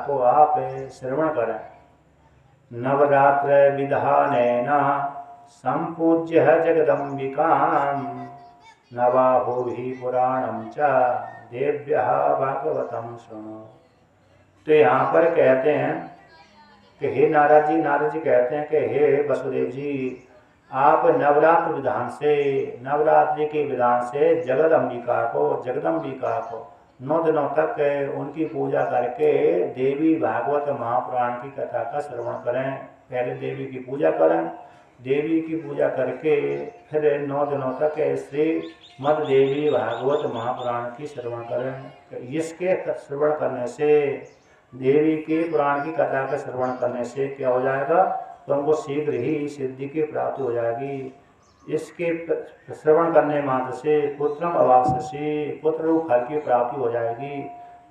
को आप श्रवण करें। नवरात्र विधानेन संपूज्य जगदम्बिकां नवाहोहि पुराणं च देव्यः भागवतं शृणु। तो यहाँ पर कहते हैं कि हे नारद जी कहते हैं कि हे वसुदेव जी, आप नवरात्र विधान से, नवरात्रि के विधान से जगदम्बिका को 9 दिनों तक उनकी पूजा करके देवी भागवत महापुराण की कथा का श्रवण करें। पहले देवी की पूजा करें, देवी की पूजा करके फिर 9 दिनों तक श्रीमद् देवी भागवत महापुराण की श्रवण करें। इसके श्रवण करने से, देवी के पुराण की कथा का श्रवण करने से क्या हो जाएगा, तो हमको शीघ्र ही सिद्धि की प्राप्ति हो जाएगी। इसके श्रवण करने मात्र से पुत्रम अवाप्स्यसि, पुत्र रूप फल की प्राप्ति हो जाएगी।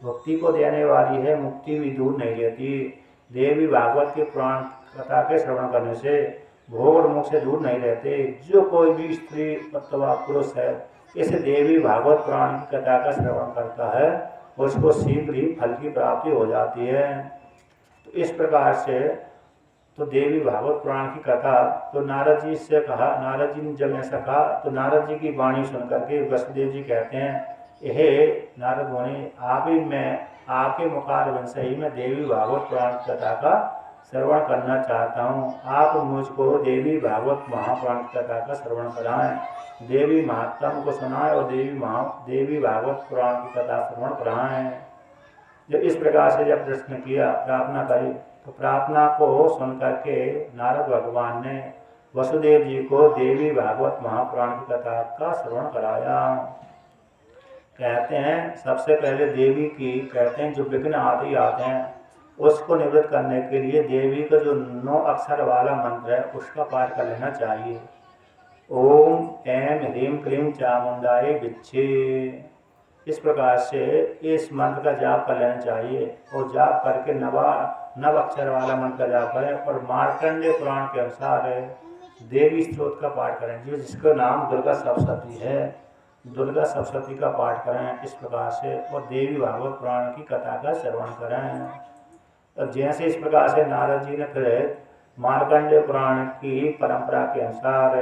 भक्ति को देने वाली है, मुक्ति भी दूर नहीं रहती। देवी भागवत के पुराण कथा के श्रवण करने से भोग और मोक्ष से दूर नहीं रहते। जो कोई भी स्त्री अथवा पुरुष है इस देवी भागवत पुराण की कथा का श्रवण करता है, उसको शीघ्र ही फल की प्राप्ति हो जाती है। तो इस प्रकार से तो देवी भागवत पुराण की कथा, तो नारद जी से कहा, नारद जी ने जब ऐसा कहा तो नारद जी की वाणी सुन करके वसुदेव जी कहते हैं, हे नारद मुनि, आप ही मैं आपके मुखारविंद से ही मैं देवी भागवत पुराण की कथा का श्रवण करना चाहता हूँ। आप मुझको देवी भागवत महापुराण की कथा का श्रवण कराएं, देवी महात्म को सुनाएं और देवी भागवत पुराण की कथा श्रवण कराएं। जब इस प्रकार से जब प्रश्न किया, प्रार्थना करी, तो प्रार्थना को सुन करके नारद भगवान ने वसुदेव जी को देवी भागवत महापुराण की कथा का श्रवण कराया। कहते हैं सबसे पहले देवी की, कहते हैं जो विघ्न आदि आते हैं उसको निवृत्त करने के लिए देवी का जो 9 अक्षर वाला मंत्र है उसका पाठ कर लेना चाहिए। ओम ऐं ह्रीं क्लीं चामुंडाय विच्छे, इस प्रकार से इस मंत्र का जाप कर लेना चाहिए। और जाप करके नव अक्षर वाला मंत्र का जाप करें और मार्कंडेय पुराण के अनुसार देवी स्तोत्र का पाठ करें, जिसका नाम दुर्गा सप्तशती है। दुर्गा सप्तशती का पाठ करें इस प्रकार से, और देवी भागवत पुराण की कथा का श्रवण करें। और जैसे इस प्रकार से नारद जी ने फिर मार्कंडेय पुराण की परंपरा के अनुसार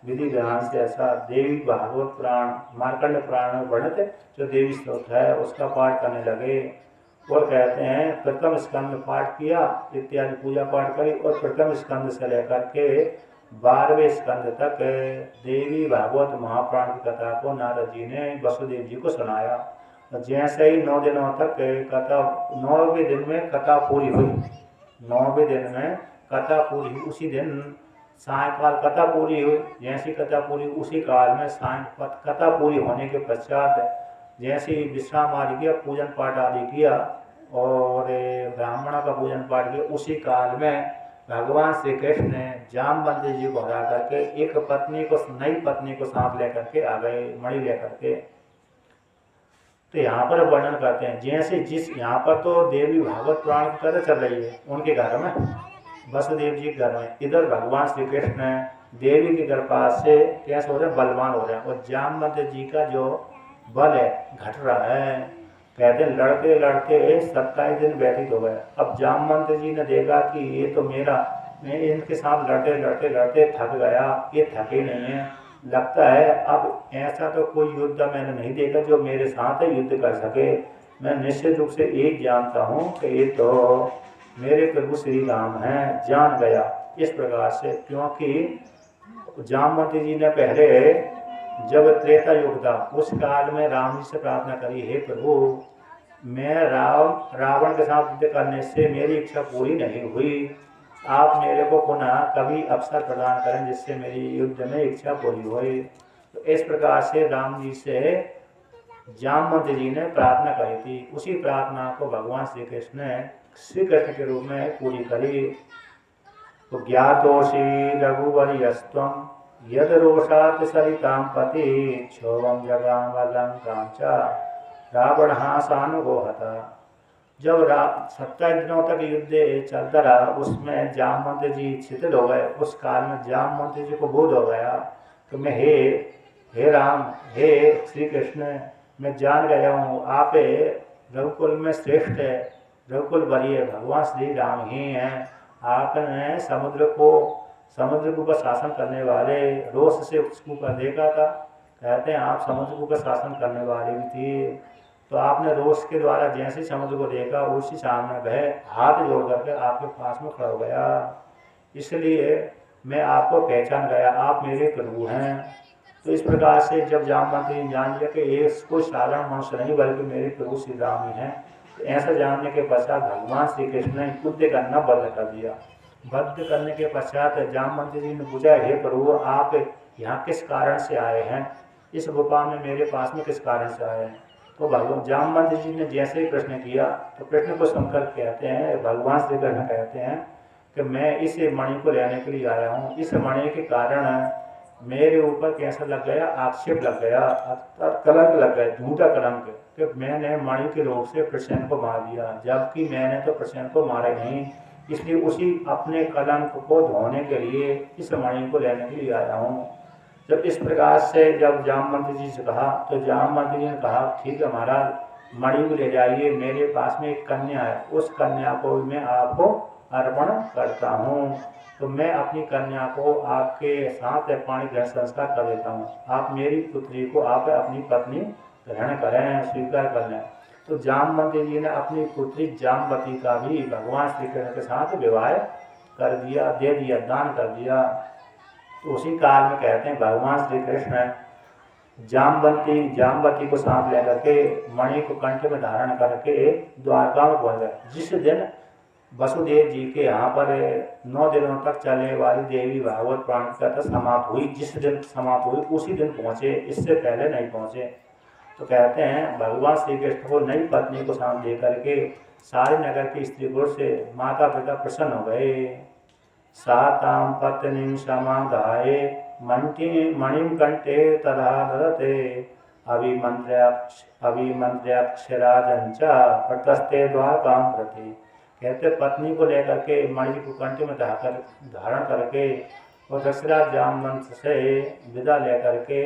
विधि विधान से ऐसा देवी भागवत पुराण, मार्कंडेय पुराण में वर्णित जो देवी स्तोत्र है उसका पाठ करने लगे। और कहते हैं प्रथम स्कंद पाठ किया, इत्यादि पूजा पाठ करी, और प्रथम स्कंद से लेकर के 12वें स्कंद तक देवी भागवत महापुराण की कथा को नारद जी ने वसुदेव जी को सुनाया। जैसे ही 9 दिनों तक कथा, 9वें दिन में कथा पूरी हुई, 9वें दिन में कथा पूरी हुई, उसी दिन सायंकाल कथा पूरी हुई। जैसी कथा पूरी उसी काल में कथा पूरी होने के पश्चात जैसे ही विश्राम आदि किया, पूजन पाठ आदि किया और ब्राह्मणों का पूजन पाठ किया, उसी काल में भगवान श्री कृष्ण ने जामवंत जी को हरा करके एक पत्नी को, नई पत्नी को साथ लेकर के आ गए, मणि लेकर के। तो यहाँ पर वर्णन करते हैं जैसे जिस यहाँ पर तो देवी भागवत पुराण की कथा चल रही है उनके घर में, वसुदेव जी के घर में। इधर भगवान श्री कृष्ण देवी की कृपा से कैसे हो रहे हैं, बलवान हो रहे हैं, और जामवंत जी का जो बल है घट रहा है। कहते हैं लड़ते लड़ते 27 दिन व्यतीत हो गए। अब जामवंत जी ने देखा कि ये तो मैं इनके साथ लड़ते लड़ते लड़ते थक गया, ये थके नहीं है, लगता है अब ऐसा तो कोई युद्ध मैंने नहीं देखा जो मेरे साथ युद्ध कर सके। मैं निश्चित रूप से एक जानता हूँ कि ये तो मेरे प्रभु श्री राम हैं, जान गया। इस प्रकार से, क्योंकि जामवंत जी ने पहले जब त्रेता युग था उस काल में राम जी से प्रार्थना करी, हे प्रभु मैं रावण के साथ युद्ध करने से मेरी इच्छा पूरी नहीं हुई, आप मेरे को पुनः कभी अवसर प्रदान करें जिससे मेरी युद्ध में इच्छा पूरी हुई। तो इस प्रकार से राम जी से जामवंत जी ने प्रार्थना करी थी। उसी प्रार्थना को भगवान श्री कृष्ण ने श्री कृष्ण के रूप में पूरी करी। तो ज्ञातोषि रघुवरीयस्त्वं यद रोषात् सरितां पति क्षोभं जगाम लंकां च रावणः सानुगोहता। जब 27 दिनों तक युद्ध चलता रहा, उसमें जामवंत जी शिथिल हो गए। उस काल में जामवंत जी को बोध हो गया कि मैं हे राम, हे श्री कृष्ण, मैं जान गया हूँ आप रघुकुल में श्रेष्ठ है, बिल्कुल वरीय भगवान श्री राम ही हैं। आपने समुद्र के ऊपर शासन करने वाले रोष से उसके ऊपर देखा था। कहते हैं आप समुद्र के ऊपर शासन करने वाले भी थे, तो आपने रोष के द्वारा जैसे समुद्र को देखा उसी सामने वह हाथ जोड़ करके आपके पास में खड़ा हो गया। इसलिए मैं आपको पहचान गया, आप मेरे प्रभु हैं। तो इस प्रकार से जब जामवंती ने जान लिया कि ये कोई साधारण मनुष्य नहीं बल्कि मेरे प्रभु श्री राम ही हैं, तो ऐसा जानने के पश्चात भगवान श्री कृष्ण ने युद्ध करना बंद कर दिया। बंद करने के पश्चात जामवंती जी ने पूछा, हे प्रभु आप यहाँ किस कारण से आए हैं, इस गुफा में मेरे पास में किस कारण से आए हैं। तो भगवान जामवंती जी ने जैसे ही प्रश्न किया तो प्रश्न को सुनकर कहते हैं, भगवान श्री कृष्ण कहते हैं कि मैं इस मणि को लेने के लिए आया हूँ। इस मणि के कारण मेरे ऊपर कैसा लग गया, आक्षेप लग गया, कलंक लग गया, झूठा कलंक कि मैंने मणि के लोभ से प्रसेन को मार दिया, जबकि मैंने तो प्रसेन को मारा नहीं। इसलिए उसी अपने कलंक को धोने के लिए इस मणि को लेने के लिए आया हूँ। जब इस प्रकार से जब जामवंती जी से कहा तो जामवंती जी ने कहा, ठीक है महाराज, मणि को ले जाइए, मेरे पास में एक कन्या है, उस कन्या को मैं आपको अर्पण करता हूँ। तो मैं अपनी कन्या को आपके साथ पाणी ग्रहण संस्कार कर देता हूँ, आप मेरी पुत्री को आप अपनी पत्नी ग्रहण करें, स्वीकार कर लें। तो जामवंती जी ने अपनी पुत्री जामवती का भी भगवान श्री कृष्ण के साथ विवाह कर दिया, दे दिया, दान कर दिया। तो उसी काल में कहते हैं भगवान श्री कृष्ण जामवती को साथ लेकर के मणि को कंठ में धारण करके द्वारका में पहुंच गए। जिस दिन वसुदेव जी के यहाँ पर 9 दिनों तक चलने वाली देवी भागवत पुराण की कथा समाप्त हुई, जिस दिन समाप्त हुई उसी दिन पहुँचे, इससे पहले नहीं पहुँचे। तो कहते हैं भगवान श्री कृष्ण को नई पत्नी को साथ दे करके सारे नगर की स्त्री पुरुष से माता पिता प्रसन्न हो गए। सातां पत्नीं समाधाये मणिं कंठे तदा ददते अभिमन्त्र्याक्षराजं च प्रतस्ते द्वारकां प्रति। कहते पत्नी को लेकर के मणि को कंठ में धारण करके और दशरथ जामवंत से विदा लेकर के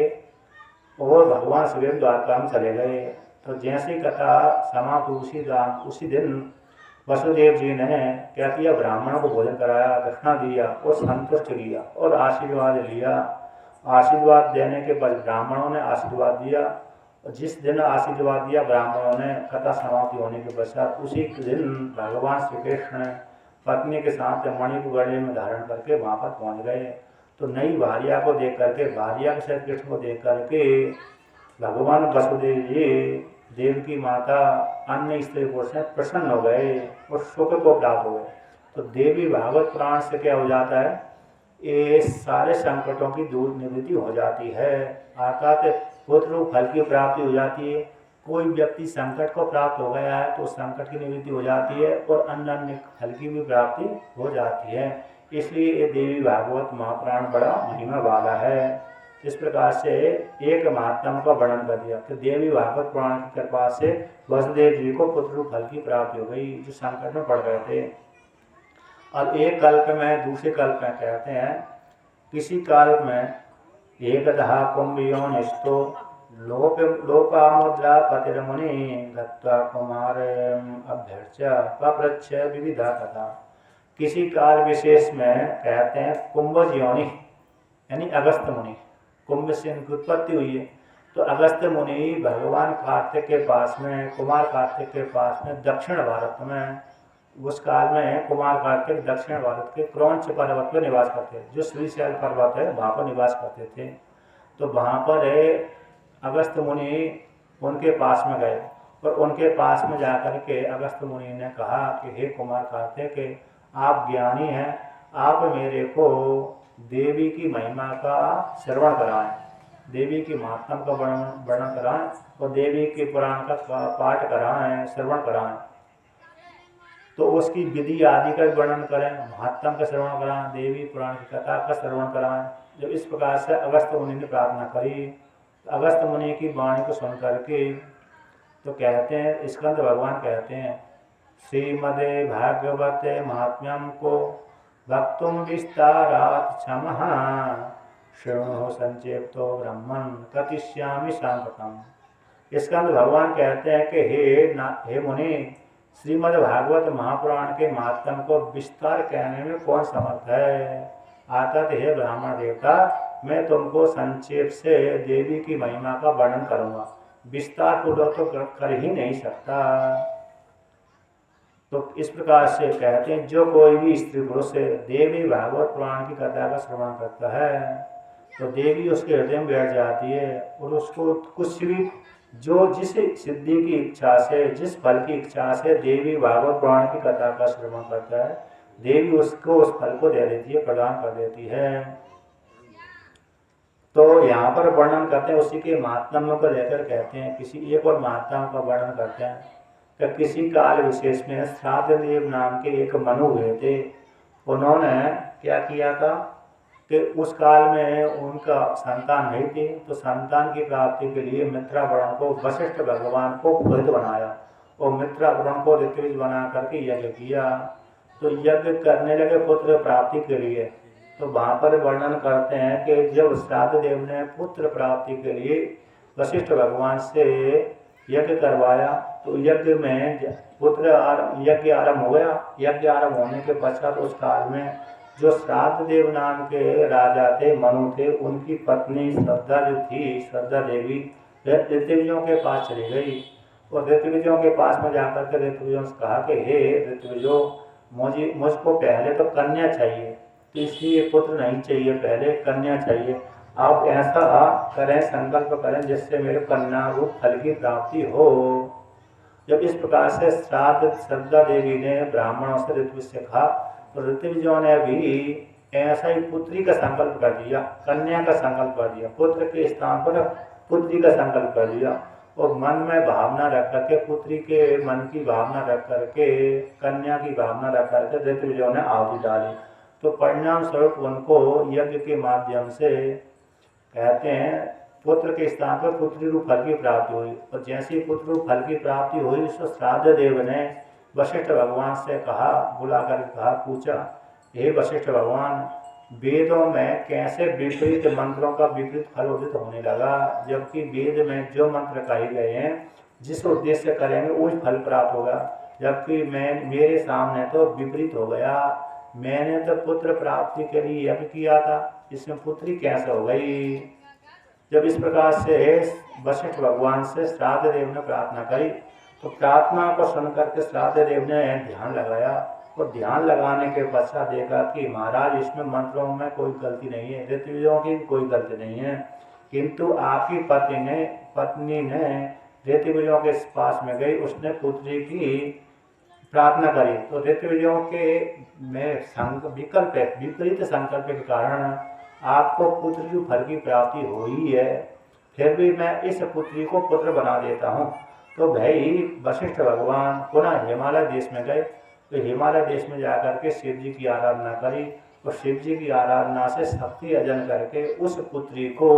और भगवान श्री द्वारका में चले गए। तो जैसी कथा समाप्त उसी दिन वसुदेव जी ने क्या किया, ब्राह्मणों को भोजन कराया, दक्षिणा दिया और संतुष्ट किया और आशीर्वाद लिया। आशीर्वाद देने के बाद ब्राह्मणों ने आशीर्वाद दिया, और जिस दिन आशीर्वाद दिया ब्राह्मणों ने कथा समाप्ति होने के पश्चात उसी दिन भगवान श्री कृष्ण पत्नी के साथ मणि को गले में धारण करके वहाँ पर पहुँच गए। तो नई भार्या को देख करके, भार्या के साथ कृष्ण को देख करके भगवान वसुदेव जी देव की माता अन्य स्त्री पुरुष से प्रसन्न हो गए और सुख को प्राप्त हो गए। तो देवी भागवत पुराण से क्या हो जाता है, ये सारे संकटों की दूर निवृत्ति हो जाती है, अर्थात पुत्र फल की प्राप्ति हो जाती है। कोई व्यक्ति संकट को प्राप्त हो गया है तो संकट की निवृत्ति हो जाती है और अन्य अन्य फल की भी प्राप्ति हो जाती है। इसलिए ये देवी भागवत महापुराण बड़ा महिमा वाला है। इस प्रकार से एक महात्मा का वर्णन कर दिया कि देवी भागवत पुराण की कृपा से वसुदेव जी को पुत्र फल की प्राप्ति हो गई जो संकट में पड़ गए थे। और एक कल्प में दूसरे कल्प में कहते हैं, किसी कल्प में एकदहा कुंभियोनिष्ठो लोपामुद्रा पतिर्मुनि गत्वा कुमारम् अभ्यर्च्य पप्रच्छ विविधा कथा। किसी काल विशेष में कहते हैं कुंभज योनि यानी अगस्त मुनि, कुंभ से इनकी उत्पत्ति हुई है। तो अगस्त मुनि भगवान कार्तिक के पास में, कुमार कार्तिक के पास में दक्षिण भारत में, उस काल में कुमार कार्तिक दक्षिण भारत के क्रौंच पर्वत पर निवास करते थे, जो श्रीशैल पर्वत है वहाँ पर निवास करते थे। तो वहाँ पर अगस्त मुनि उनके पास में गए और उनके पास में जाकर के अगस्त मुनि ने कहा कि हे कुमार कार्तिक, आप ज्ञानी हैं, आप मेरे को देवी की महिमा का श्रवण कराएं, देवी की महात्मा का वर्णन कराएं और देवी के पुराण का पाठ कराएं, श्रवण कराएं। तो उसकी विधि आदि का वर्णन करें, महात्मा का श्रवण कराएं, देवी पुराण की कथा का श्रवण कराएं। जब इस प्रकार से अगस्त मुनि ने प्रार्थना करी, तो अगस्त मुनि की वाणी को सुन करके तो कहते हैं, स्कंद भगवान कहते हैं, श्रीमदे भागवते महात्म्यम को वक्तुम विस्तारात् क्षमः शृणु संचेप्तो ब्रह्मन् कथिष्यामि सांप्रतम्। स्कंद भगवान कहते हैं कि हे मुनि, श्रीमद् भागवत महापुराण के महात्म को विस्तार कहने में कौन समर्थ है। आता तो हे ब्राह्मण देवता, मैं तुमको संक्षेप से देवी की महिमा का वर्णन करूंगा, विस्तार पूर्वक तो कर ही नहीं सकता। तो इस प्रकार से कहते हैं, जो कोई भी स्त्री पुरुष देवी भागवत पुराण की कथा का श्रवण करता है तो देवी उसके हृदय में बैठ जाती है, और उसको कुछ भी जो जिस सिद्धि की इच्छा से, जिस फल की इच्छा से देवी भागवत पुराण की कथा का श्रवण करता है, देवी उसको उस फल को दे देती है, प्रदान कर देती है। तो यहाँ पर वर्णन करते हैं उसी के महात्म्यों को लेकर कहते हैं, किसी एक और महात्मा का वर्णन करते हैं कि किसी काल विशेष में श्राद्ध देव नाम के एक मनु हुए थे। उन्होंने क्या किया था कि उस काल में उनका संतान नहीं थी, तो संतान की प्राप्ति के लिए मित्रावरुण को वशिष्ठ भगवान को पुरोहित बनाया, और मित्रावरुण को ऋत्विज बना करके यज्ञ किया। तो यज्ञ करने लगे पुत्र प्राप्ति के लिए। तो वहाँ पर वर्णन करते हैं कि जब श्राद्ध देव ने पुत्र प्राप्ति के लिए वशिष्ठ भगवान से यज्ञ करवाया, तो यज्ञ में यज्ञ आरंभ हो गया। यज्ञ आरंभ होने के पश्चात उस काल में जो श्राद्ध देव नाम के राजा थे, मनु थे, उनकी पत्नी श्रद्धा जो थी, श्रद्धा देवी ऋत्विजों के पास चली गई, और ऋत्विजों के पास में जाकर के ऋत्विजों से कहा कि हे ऋत्विजों, मुझको पहले तो कन्या चाहिए, तो इसलिए पुत्र नहीं चाहिए, पहले कन्या चाहिए। आप ऐसा करें, संकल्प करें जिससे मेरे कन्या रूप फल की प्राप्ति हो। जब इस प्रकार से श्रद्धा देवी ने ब्राह्मणों से ऋत्विज से कहा, तो ऋत्विजों ने भी ऐसा ही पुत्री का संकल्प कर दिया, कन्या का संकल्प कर दिया, पुत्र के स्थान पर पुत्री का संकल्प कर दिया, और मन में भावना रख करके, पुत्री के मन की भावना रख करके, कन्या की भावना रख करके ऋत्विजों ने आहुति डाली। तो परिणाम स्वरूप उनको यज्ञ के माध्यम से कहते हैं पुत्र के स्थान पर पुत्री रूप फल की प्राप्ति हुई। और जैसे ही पुत्र रूप फल की प्राप्ति हुई, तो श्राद्ध देव ने वशिष्ठ भगवान से कहा, बुलाकर कहा, पूछा, हे वशिष्ठ भगवान, वेदों में कैसे विपरीत मंत्रों का विपरीत फल उदित होने लगा, जबकि वेद में जो मंत्र कहे गए हैं, जिस उद्देश्य करेंगे वही फल प्राप्त होगा, जबकि मेरे सामने तो विपरीत हो गया। मैंने तो पुत्र प्राप्ति के लिए यज्ञ किया था, इसमें पुत्री कैसे हो गई। जब इस प्रकार से वशिष्ठ भगवान से श्राद्ध देव ने प्रार्थना करी, तो प्रार्थना को सुनकर के श्राद्ध देव ने ध्यान लगाया, और ध्यान लगाने के पश्चात देखा कि महाराज इसमें मंत्रों में कोई गलती नहीं है, ऋत्विजों की कोई गलती नहीं है, किंतु आपकी पत्नी ने ऋत्विजों के पास में गई, उसने पुत्री की प्रार्थना करी, तो ऋत्विजों के में विपरीत संकल्प के कारण आपको पुत्र की फल की प्राप्ति हुई है, फिर भी मैं इस पुत्री को पुत्र बना देता हूँ। तो भाई वशिष्ठ भगवान पुनः हिमालय देश में गए, तो हिमालय देश में जाकर के शिव जी की आराधना करी, और शिव जी की आराधना से शक्ति अर्जन करके उस पुत्री को,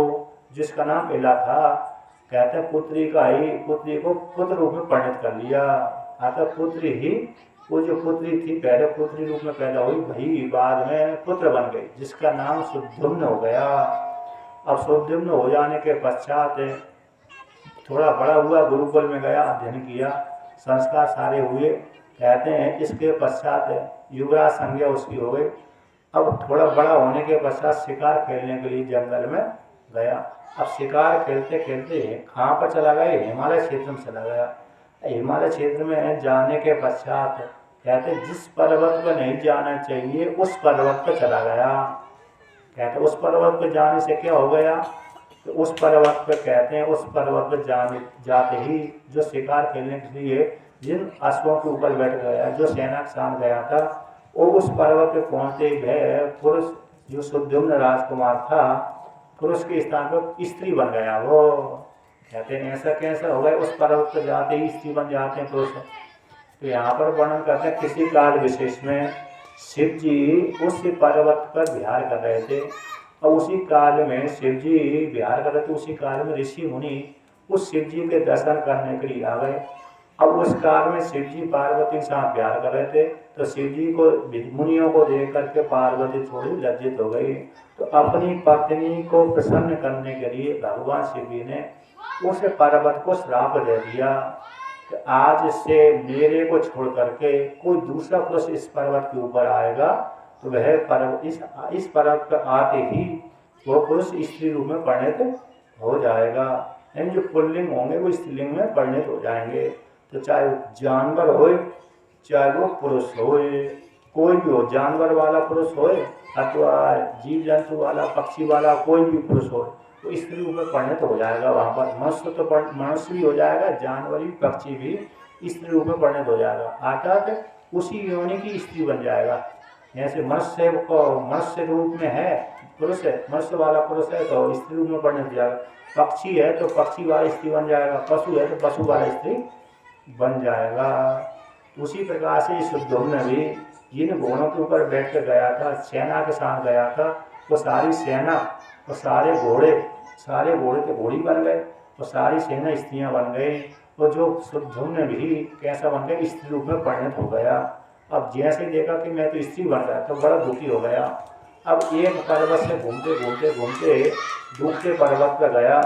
जिसका नाम इला था, कहते हैं पुत्री को पुत्र रूप में परिणत कर लिया। अतः पुत्री ही, वो जो पुत्री थी पहले पुत्री रूप में पैदा हुई, भाई बाद में पुत्र बन गई, जिसका नाम सुद्युम्न हो गया। अब सुद्युम्न हो जाने के पश्चात थोड़ा बड़ा हुआ, गुरुकुल में गया, अध्ययन किया, संस्कार सारे हुए। कहते हैं इसके पश्चात युवराज संज्ञा उसकी हो गई। अब थोड़ा बड़ा होने के पश्चात शिकार खेलने के लिए जंगल में गया। अब शिकार खेलते खेलते कहाँ पर चला गया, हिमालय क्षेत्र में चला गया। हिमालय क्षेत्र में जाने के पश्चात कहते जिस पर्वत पर नहीं जाना चाहिए उस पर्वत पर चला गया। कहते उस पर्वत पर जाने से क्या हो गया, तो उस पर्वत पर कहते हैं उस पर्वत पर जाते ही जो शिकार खेलने के लिए जिन अश्वों के ऊपर बैठ गया, जो सेना के साथ गया था, वो उस पर्वत पे पहुंचते ही पुरुष जो सुद्युम्न राजकुमार था, पुरुष के स्थान पर स्त्री बन गया। वो कहते हैं ऐसा कैसा हो गया, उस पर्वत पर जाते ही स्त्री बन जाते हैं पुरुष। तो यहाँ पर वर्णन करते हैं किसी काल विशेष में शिव जी उस पर्वत पर विहार कर रहे थे, और उसी काल में शिव जी विहार कर रहे थे। उसी काल में ऋषि मुनि उस शिव जी के दर्शन करने के लिए आ गए। अब उस काल में शिव जी पार्वती के साथ प्यार कर रहे थे, तो शिव जी को मुनियों को देख करके पार्वती थोड़ी लज्जित हो गई। तो अपनी पत्नी को प्रसन्न करने के लिए भगवान शिव जी ने उस पर्वत को श्राप दे दिया। कि आज से मेरे को छोड़ करके कोई दूसरा पुरुष इस पर्वत के ऊपर आएगा तो वह पर्वत इस पर्वत पर आते ही वो पुरुष स्त्री रूप में परिणत हो जाएगा। यानी जो पुल्लिंग होंगे वो स्त्रीलिंग में परिणत हो जाएंगे। तो चाहे वो जानवर होए, चाहे वो पुरुष होए, कोई भी हो, जानवर वाला पुरुष होए अथवा जीव जंतु वाला, पक्षी वाला, कोई भी पुरुष हो तो स्त्री रूप में परिणत हो जाएगा। वहाँ पर मनुष्य तो मनुष्य भी हो जाएगा, जानवर भी, पक्षी भी स्त्री रूप में परिणत हो जाएगा, अर्थात उसी योनि की स्त्री बन जाएगा। जैसे मनुष्य को मनुष्य रूप में है पुरुष है, मनुष्य वाला पुरुष है तो स्त्री रूप में परिणत हो जाएगा। पक्षी है तो पक्षी वाला स्त्री बन जाएगा, पशु है तो पशु वाला स्त्री बन जाएगा। उसी प्रकार से शुद्धोम ने भी जिन घोड़ों के ऊपर बैठ कर गया था, सेना के साथ गया था, वो सारी सेना और सारे घोड़े के घोड़ी बन गए और सारी सेना स्त्रियां बन गई। और जो शुद्धोम ने भी कैसा बन गया, स्त्री रूप में परिणत हो गया। अब जैसे देखा कि मैं तो स्त्री बन गया तो बड़ा दुखी हो गया। अब एक पर्वत से घूमते घूमते घूमते दूसरे पर्वत पर गया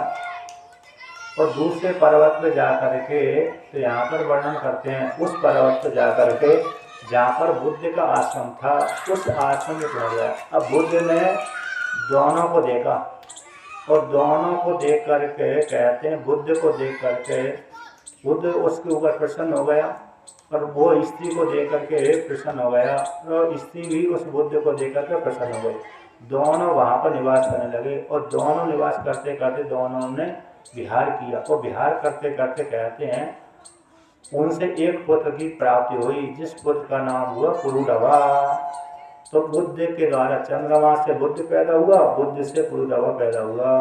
और दूसरे पर्वत पर जा करके तो यहाँ पर वर्णन करते हैं, उस पर्वत पर जा करके जहाँ पर बुद्ध का आश्रम था उस आश्रम में पहुँच गया। अब बुद्ध ने दोनों को देखा और दोनों को देख करके कहते हैं, बुद्ध को देख करके बुद्ध उसके ऊपर प्रसन्न हो गया और वो स्त्री को देख करके प्रसन्न हो गया और स्त्री भी उस बुद्ध को देख करके प्रसन्न हो गई। दोनों वहाँ पर निवास करने लगे और दोनों निवास करते करते दोनों ने विहार किया और विहार करते करते कहते हैं उनसे एक पुत्र की प्राप्ति हुई, जिस पुत्र का नाम हुआ पुरुरवा। तो बुद्ध के द्वारा चंद्रमा से बुद्ध पैदा हुआ, बुद्ध से पुरुरवा पैदा हुआ।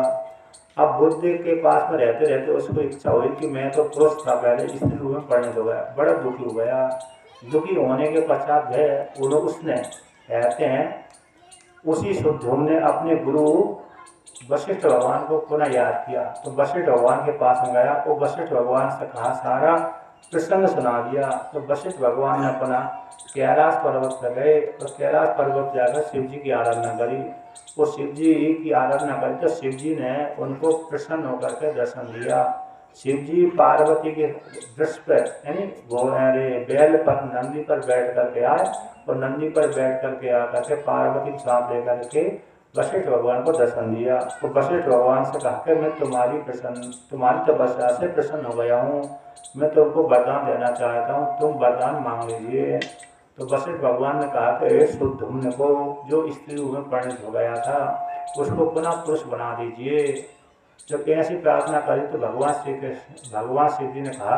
अब बुद्ध के पास में रहते रहते उसको इच्छा हुई कि मैं तो पुरुष था पहले, स्त्री रूप में परिणत हो गया, बड़ा दुखी हो गया। दुखी होने के पश्चात है उसने कहते हैं उसी शुद्धोम ने अपने गुरु वशिष्ठ भगवान को पुनः याद किया। तो वशिष्ठ भगवान के पास में गया और वशिष्ठ भगवान से कहा, सारा प्रसंग सुना दिया। तो वशिष्ठ भगवान ने अपना कैलाश पर्वत पर गए और कैलाश पर्वत जाकर शिव जी की आराधना करी। वो शिव जी की आराधना करी तो शिव जी ने उनको प्रसन्न होकर के दर्शन दिया। शिव जी पार्वती के वृक्ष पर यानी बैल पर नंदी पर बैठ करके आए और नंदी पर बैठ करके आकर के पार्वती के साथ लेकर के वशिष्ठ भगवान को दर्शन दिया। तो वशिष्ठ भगवान से कहा कि मैं तुम्हारी तपस्या से प्रसन्न हो गया हूँ, मैं तुमको वरदान देना चाहता हूँ, तुम वरदान मांग लीजिए। तो वशिष्ठ भगवान ने कहा कि शुद्धोम्न को जो स्त्री रूप में परिणत हो गया था उसको पुनः पुरुष बना दीजिए। जब ऐसी प्रार्थना करी तो भगवान श्री जी ने कहा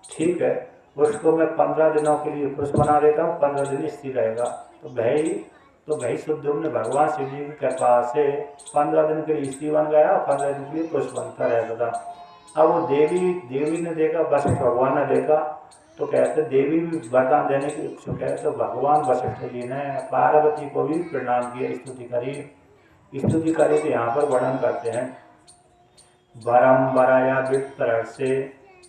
ठीक है, उसको मैं 15 दिनों के लिए पुरुष बना देता हूँ, 15 दिन स्त्री रहेगा। तो भाई शुद्धोम्न ने भगवान शिव जी की कृपा से 15 दिन के लिए स्त्री बन गया और 15 दिन के लिए पुरुष बनता रहता था। अब वो देवी ने देखा, वशिष्ठ भगवान ने देखा तो कहते देवी भी वरदान देने की इच्छुक है। तो भगवान वशिष्ठ जी ने पार्वती को भी प्रणाम किया, स्तुति करी। तो यहाँ पर वर्णन करते हैं, वरम वरया विप्र से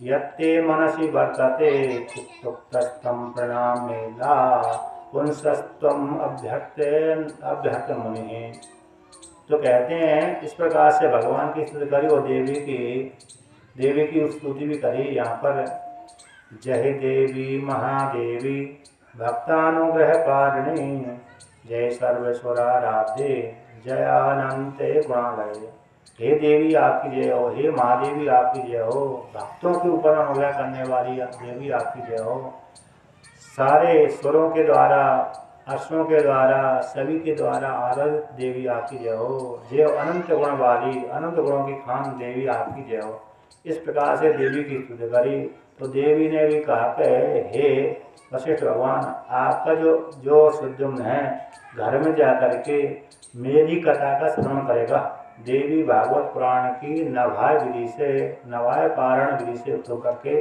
यत्ते मनसि वर्तते चित्तोक्तस्थं प्रणामेला पुंसस्त्वम अभ्यर्थ मुनि। तो कहते हैं इस प्रकार से भगवान की स्तुति करी और देवी की स्तुति भी करी। यहाँ पर जय देवी महादेवी भक्तानुग्रह कारिणी, जय सर्वेश्वराराध्ये जय अनंते गुणालय। हे देवी आपकी जय हो, हे महादेवी आपकी जय हो, भक्तों के ऊपर अनुग्रह करने वाली देवी आपकी जय हो। सारे स्वरों के द्वारा, अश्वों के द्वारा, सभी के द्वारा आराधित देवी आपकी जय हो। जय अनंत गुण वाली, अनंत गुणों की खान देवी आपकी जय हो। इस प्रकार से देवी की स्तुति करी। तो देवी ने भी कहा कि हे वशिष्ठ भगवान, आपका जो शुद्धोम्न है घर में जा करके मेरी कथा का श्रवण करेगा। देवी भागवत पुराण की नवाय पारण विधि से उठ करके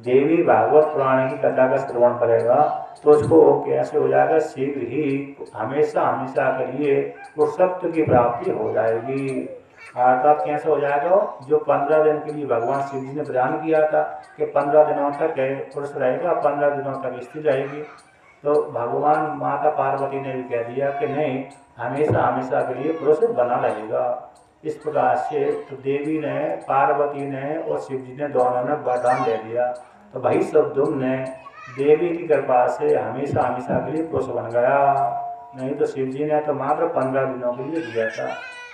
देवी भागवत पुराण की कथा का श्रवण करेगा तो उसको कैसे हो जाएगा, शीघ्र ही हमेशा के लिए वो सत्य की प्राप्ति हो जाएगी। अर्थात कैसे हो जाएगा, जो 15 दिन के लिए भगवान शिव जी ने प्रदान किया था कि 15 दिनों तक पुरुष रहेगा, 15 दिनों तक स्त्री रहेगी। तो भगवान माता पार्वती ने भी कह दिया कि नहीं, हमेशा के लिए पुरुष बना रहेगा। इस प्रकार से तो देवी ने, पार्वती ने और शिव जी ने दोनों ने वरदान दे दिया। तो भाई शब्दुम्न देवी की कृपा से हमेशा हमेशा के लिए पुरुष बन गया। नहीं तो शिव जी ने तो मात्र 15 दिनों के लिए दिया था।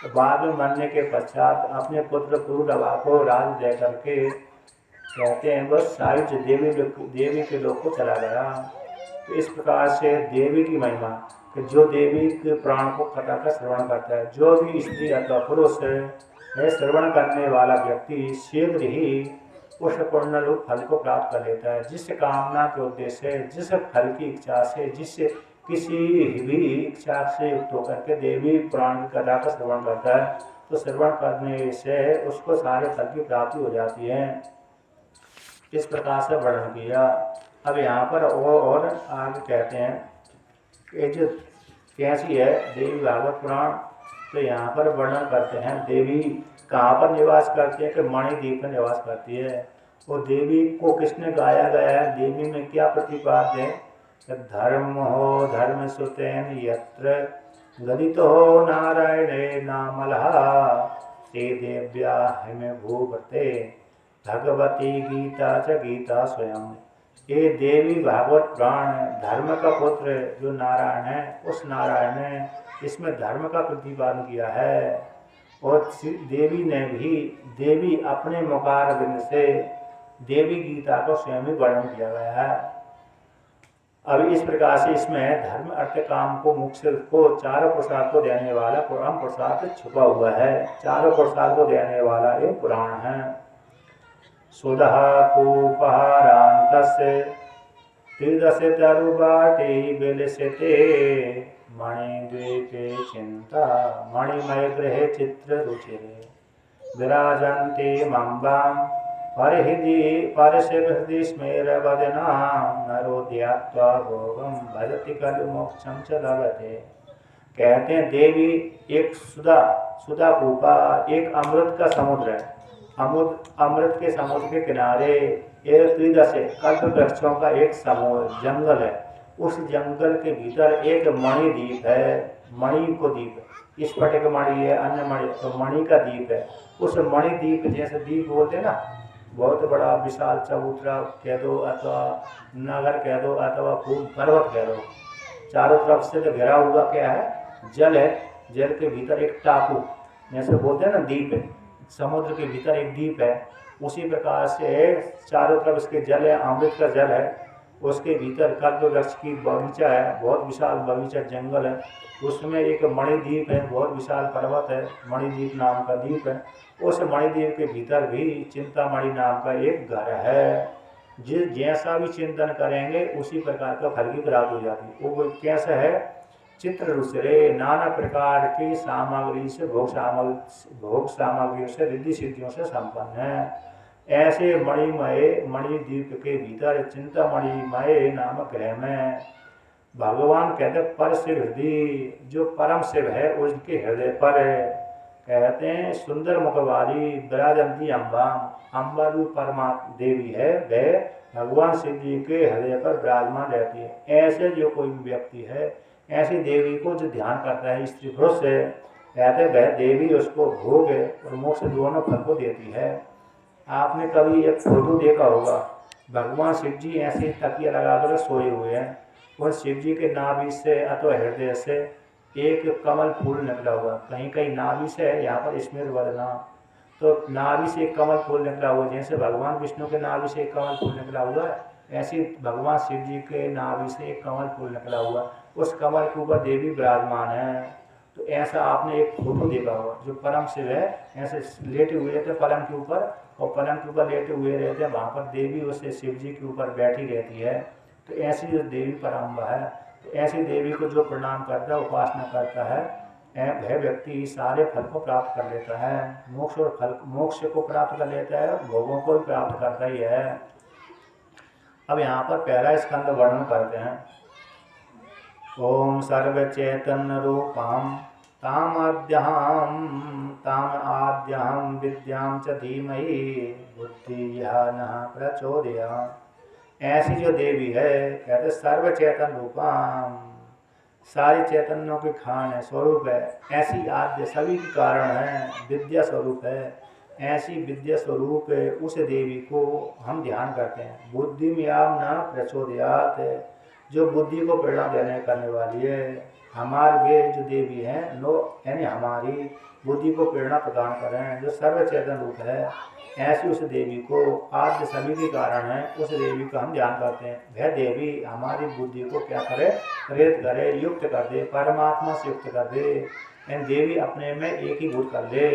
तो बाद में मरने के पश्चात अपने पुत्र पुरुदवा को राज दे करके कहते हैं बस सायुज देवी के लोक को चला गया। तो इस प्रकार से देवी की महिमा कि जो देवी के प्राण को कथा का श्रवण करता है, जो भी स्त्री अथवा पुरुष है श्रवण करने वाला व्यक्ति शीघ्र ही उस पूर्ण रूप फल को प्राप्त कर लेता है। जिस कामना के उद्देश्य से, जिस फल की इच्छा से, जिससे किसी भी इच्छा से युक्त होकर के देवी पुराण की कथा का श्रवण करता है, तो श्रवण करने से उसको सारे फल की प्राप्ति हो जाती है। इस प्रकार से वर्णन किया। अब यहाँ पर वो और आगे कहते हैं कि जो कैसी है देवी भागवत पुराण, तो यहाँ पर वर्णन करते हैं देवी कहाँ पर निवास करती है कि मणिद्वीप में निवास करती है। वो देवी को किसने गाया गया है, देवी में क्या प्रतिपाद्य है कि धर्म हो धर्म सुतेन यत्र गदित हो नारायणे नामलहा ते देव्या हिमे भूवते भगवती गीता च गीता स्वयं। ये देवी भागवत पुराण धर्म का पुत्र जो नारायण है, उस नारायण ने इसमें धर्म का प्रतिपादन किया है। और देवी ने भी, देवी अपने मुखार बिंद से देवी गीता को स्वयं ही वर्णन किया गया है। अब इस प्रकार से इसमें धर्म अर्थ काम को मोक्ष को चारों पुरुषार्थ को देने वाला परम पुरुषार्थ छुपा हुआ है। चारों पुरुषार्थ को देने वाला एक पुराण है। सुदः कूपहारान्तस्य त्रिदशे तरुबाटे विलसिते मणिद्वीपे चिंता मणिमय गृहे चित्ररुचिरे विराजन्ते मम्बां परशिवहृदि स्मेरवदनां नरो ध्यात्वा भोगं भजति खलु मोक्षं च लभते। कहते हैं देवी एक सुधा कूपा, एक अमृत का समुद्र है। अमृत के समुद्र के किनारे एक त्रिदशे कल्प वृक्षों का एक समूह जंगल है। उस जंगल के भीतर एक मणि द्वीप है। मणि को द्वीप, इस पटे का मणि है, अन्य मणि, तो मणि का द्वीप है। उस मणि द्वीप, जैसे द्वीप बोलते हैं ना, बहुत बड़ा विशाल चबूतरा कह दो अथवा नगर कह दो अथवा खूब पर्वत कह दो, चारों तरफ से तो घिरा हुआ क्या है, जल है। जल के भीतर एक टापू, जैसे बोलते हैं ना द्वीप है, समुद्र के भीतर एक द्वीप है। उसी प्रकार से चारों तरफ इसके जल है, अमृत का जल है। उसके भीतर कल्प वृक्ष की बगीचा है, बहुत विशाल बगीचा जंगल है। उसमें एक मणिद्वीप है, बहुत विशाल पर्वत है, मणिद्वीप नाम का द्वीप है। उस मणिद्वीप के भीतर भी चिंतामणि नाम का एक घर है। जिस जैसा भी चिंतन करेंगे उसी प्रकार का फल की प्राप्ति हो जाती है। वो कैसा है, चित्र रुचरे, नाना प्रकार की सामग्री से भोग सामग्रियों से रिद्धि सिद्धियों से संपन्न है। ऐसे मणिमय मणिद्वीप के भीतर चिंतामणिमय नामक गृह में भगवान कहते पर शिव हृदय, जो परम शिव है उसके हृदय पर कहते हैं सुंदर मुख वाली विराजंती अम्बा, अम्बा जो परमात्मा देवी है, वह भगवान शिव जी के हृदय पर विराजमान रहती है। ऐसे जो कोई व्यक्ति है, ऐसी देवी को जो ध्यान करता है स्त्री पुरुष से, कहते वह देवी उसको भोग और मोक्ष दोनों फल को देती है। आपने कभी एक फोटो देखा होगा, भगवान शिव जी ऐसे तकिया लगाकर सोए हुए हैं। वह शिव जी के नाभि से अथवा हृदय से एक कमल फूल निकला हुआ, कहीं कहीं नाभि से है, यहाँ पर स्मेर वदना, तो नाभि से एक कमल फूल निकला हुआ। जैसे भगवान विष्णु के नाभि से एक कमल फूल निकला हुआ है, ऐसे भगवान शिव जी के नाभि से एक कमल फूल निकला हुआ। उस कमल के ऊपर देवी विराजमान है। तो ऐसा आपने एक फोटो देखा होगा, जो परम शिव है ऐसे लेटे हुए रहते पलंग के ऊपर, और पलंग के ऊपर लेटे हुए रहते हैं, वहाँ पर देवी उसे शिव जी के ऊपर बैठी रहती है। तो ऐसी जो देवी परम्बा है, तो ऐसी देवी को जो प्रणाम करता है, उपासना करता है, वह व्यक्ति सारे फल को प्राप्त कर लेता है। मोक्ष को प्राप्त कर लेता है, भोगों को भी प्राप्त करता ही है। अब यहाँ पर पहला स्कंद वर्णन करते हैं। ओम सर्वचैतन्य रूपाम ताम आद्याम विद्याम च धीमहि बुद्धिया न प्रचोदयात्। ऐसी जो देवी है, कहते सर्व चैतन रूपाम, सारे चैतन्यों के खान है, स्वरूप है। ऐसी आद्य, सभी के कारण है, विद्या स्वरूप है। ऐसी विद्या स्वरूप उस देवी को हम ध्यान करते हैं। बुद्धि में आप न प्रचोदयात, जो बुद्धि को प्रेरणा देने करने वाली है। हमारे वे जो देवी हैं नो यानी हमारी बुद्धि को प्रेरणा प्रदान करें, जो सर्व चेतन रूप है, ऐसी उस देवी को आद्य सभी के कारण है, उस देवी का हम ध्यान करते हैं। वह देवी हमारी बुद्धि को क्या करे, प्रेरित करे, युक्त कर दे, परमात्मा से युक्त कर दे, यानी देवी अपने में एक ही भूत कर ले।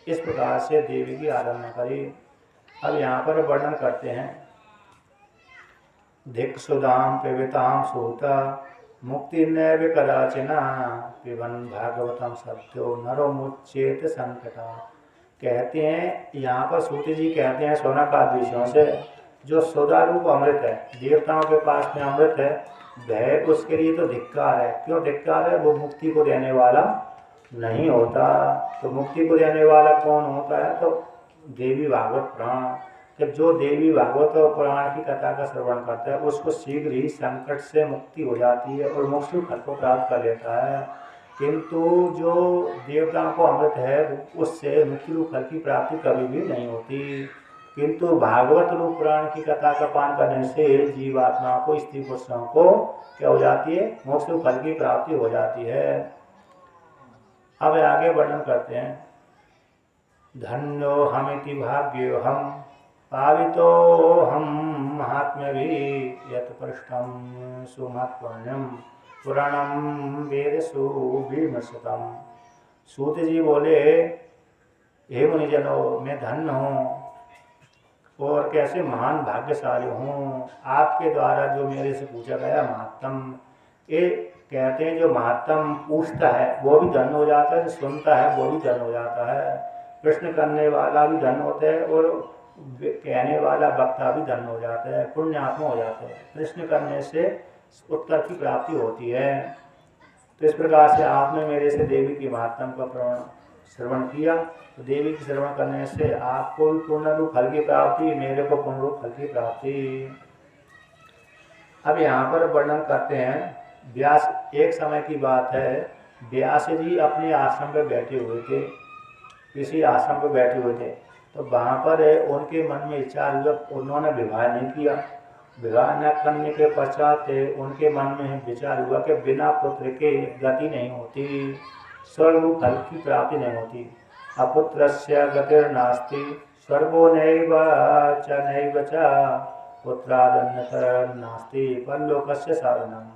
इस प्रकार से देवी की आराधना करी। अब यहाँ पर वर्णन करते हैं, धिक् सुदाम पिबताम सूता मुक्ति नैव कदाचिना पिबन भागवतम सत्यो नरो मुच्चेत संकटा। कहते हैं यहाँ पर सूत जी कहते हैं शौनकादि ऋषियों से, जो सौदा रूप अमृत है, देवताओं के पास में अमृत है, वह उसके लिए तो धिक्कार है। क्यों धिक्कार है? वो मुक्ति को देने वाला नहीं होता। तो मुक्ति को देने वाला कौन होता है? तो देवी भागवत पुराण। जब जो देवी भागवत और पुराण की कथा का श्रवण करता है, उसको शीघ्र ही संकट से मुक्ति हो जाती है और मोक्ष फल को प्राप्त कर लेता है। किंतु जो देवताओं को अमृत है, उससे मुक्ति रूप फल की प्राप्ति कभी भी नहीं होती। किंतु भागवत रूप पुराण की कथा का पान करने से जीवात्मा को, स्त्री पुरुषों को क्या हो जाती है? मोक्ष रूप फल की प्राप्ति हो जाती है। अब आगे वर्णन करते हैं, धन्यो हमिति भाग्यो हम पावितो हम महात्म्य भी यत पृष्ठम सुमत्पुण्यम पुराणम वेदसु विमर्शतम। सूत जी बोले, हे मुनिजनों, मैं धन्य हूँ और कैसे महान भाग्यशाली हूँ। आपके द्वारा जो मेरे से पूछा गया महात्म, ये कहते हैं जो महात्म पूछता है वो भी धन्य हो जाता है, जो सुनता है वो भी धन्य हो जाता है। प्रश्न करने वाला भी धन्य होता है और कहने वाला वक्ता भी धन्य हो जाता है, पुण्यात्मा हो जाता है। प्रश्न करने से उत्तर की प्राप्ति होती है। तो इस प्रकार से आपने मेरे से देवी की महात्म का श्रवण किया, तो देवी की श्रवण करने से आपको भी पूर्ण रूप फल की प्राप्ति, मेरे को पूर्ण रूप फल की प्राप्ति। अब यहाँ पर वर्णन करते हैं, व्यास, एक समय की बात है, व्यास जी अपने आश्रम पर बैठे हुए थे, किसी आश्रम पर बैठे हुए थे। तो वहाँ पर उनके मन में इच्छा हुआ, उन्होंने विवाह नहीं किया। विवाह न करने के पश्चात उनके मन में विचार हुआ कि बिना पुत्र के गति नहीं होती, स्वर्ग फल की प्राप्ति नहीं होती। अपुत्रस्य गतिर्नास्ति स्वर्गो नैव च नैव च पुत्रादन्यतर नास्ति परलोकस्य साधनम।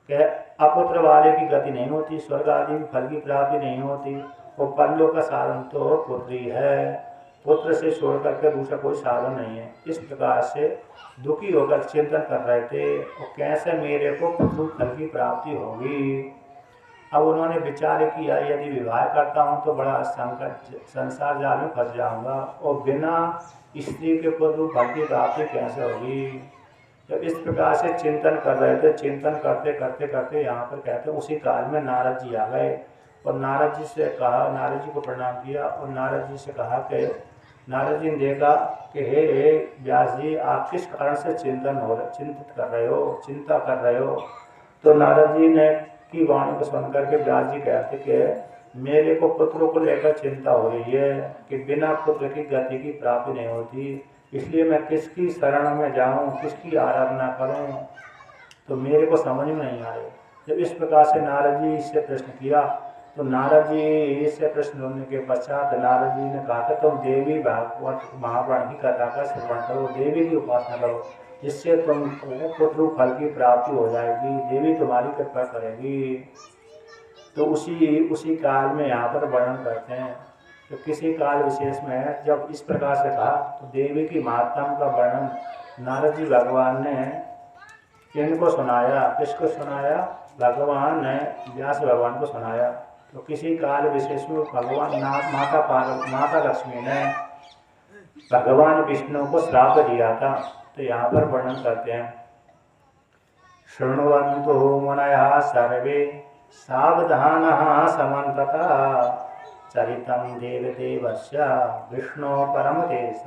कि अपुत्र वाले की गति नहीं होती, स्वर्ग आदि फल की प्राप्ति नहीं होती, और परलोक का साधन तो पुत्र ही है। पुत्र से छोड़ करके दूसरा कोई साधन नहीं है। इस प्रकार से दुखी होकर चिंतन कर रहे थे, और कैसे मेरे को पुत्र फल की प्राप्ति होगी। अब उन्होंने विचार किया, यदि विवाह करता हूँ तो बड़ा संकट, संसार जाल में फंस जाऊंगा, और बिना स्त्री के पुत्र फल की प्राप्ति कैसे होगी। जब इस प्रकार से चिंतन कर रहे थे, चिंतन करते करते करते यहाँ पर कहते उसी काल में नारद जी आ गए, और नारद जी से कहा, नारद जी को प्रणाम किया, और नारद जी से कहा कि नारद जी ने देखा कि हे व्यास जी, आप किस कारण से चिंतित कर रहे हो, चिंता कर रहे हो। तो नारद जी ने की वाणी को सुन करके व्यास जी कहते कि मेरे को पुत्रों को लेकर चिंता हो रही है कि बिना पुत्र की गति की प्राप्ति नहीं होती, इसलिए मैं किसकी शरण में जाऊं, किसकी आराधना करूं, तो मेरे को समझ में नहीं आए। जब इस प्रकार से नारद जी इससे प्रश्न किया, तो नारद जी इससे प्रश्न होने के पश्चात नारद जी ने कहा कि तुम देवी भागवत महापुराण की कथा का श्रवण करो, देवी की उपासना करो, जिससे तुमको पुत्र फल की प्राप्ति हो जाएगी, देवी तुम्हारी कृपा करेगी। तो उसी काल में यहाँ पर वर्णन करते हैं। तो किसी काल विशेष में जब इस प्रकार से कहा, तो देवी की महात्मा का वर्णन नारद जी भगवान ने इनको सुनाया। किसको सुनाया? भगवान ने व्यास भगवान को सुनाया। तो किसी काल विशेष में भगवान माता लक्ष्मी ने भगवान विष्णु को श्राप दिया था। तो यहाँ पर वर्णन करते हैं, शृण्वन्तु मुनयः सर्वे सावधानः समन्ततः चरितं देवदेवस्य विष्णु परम तेज।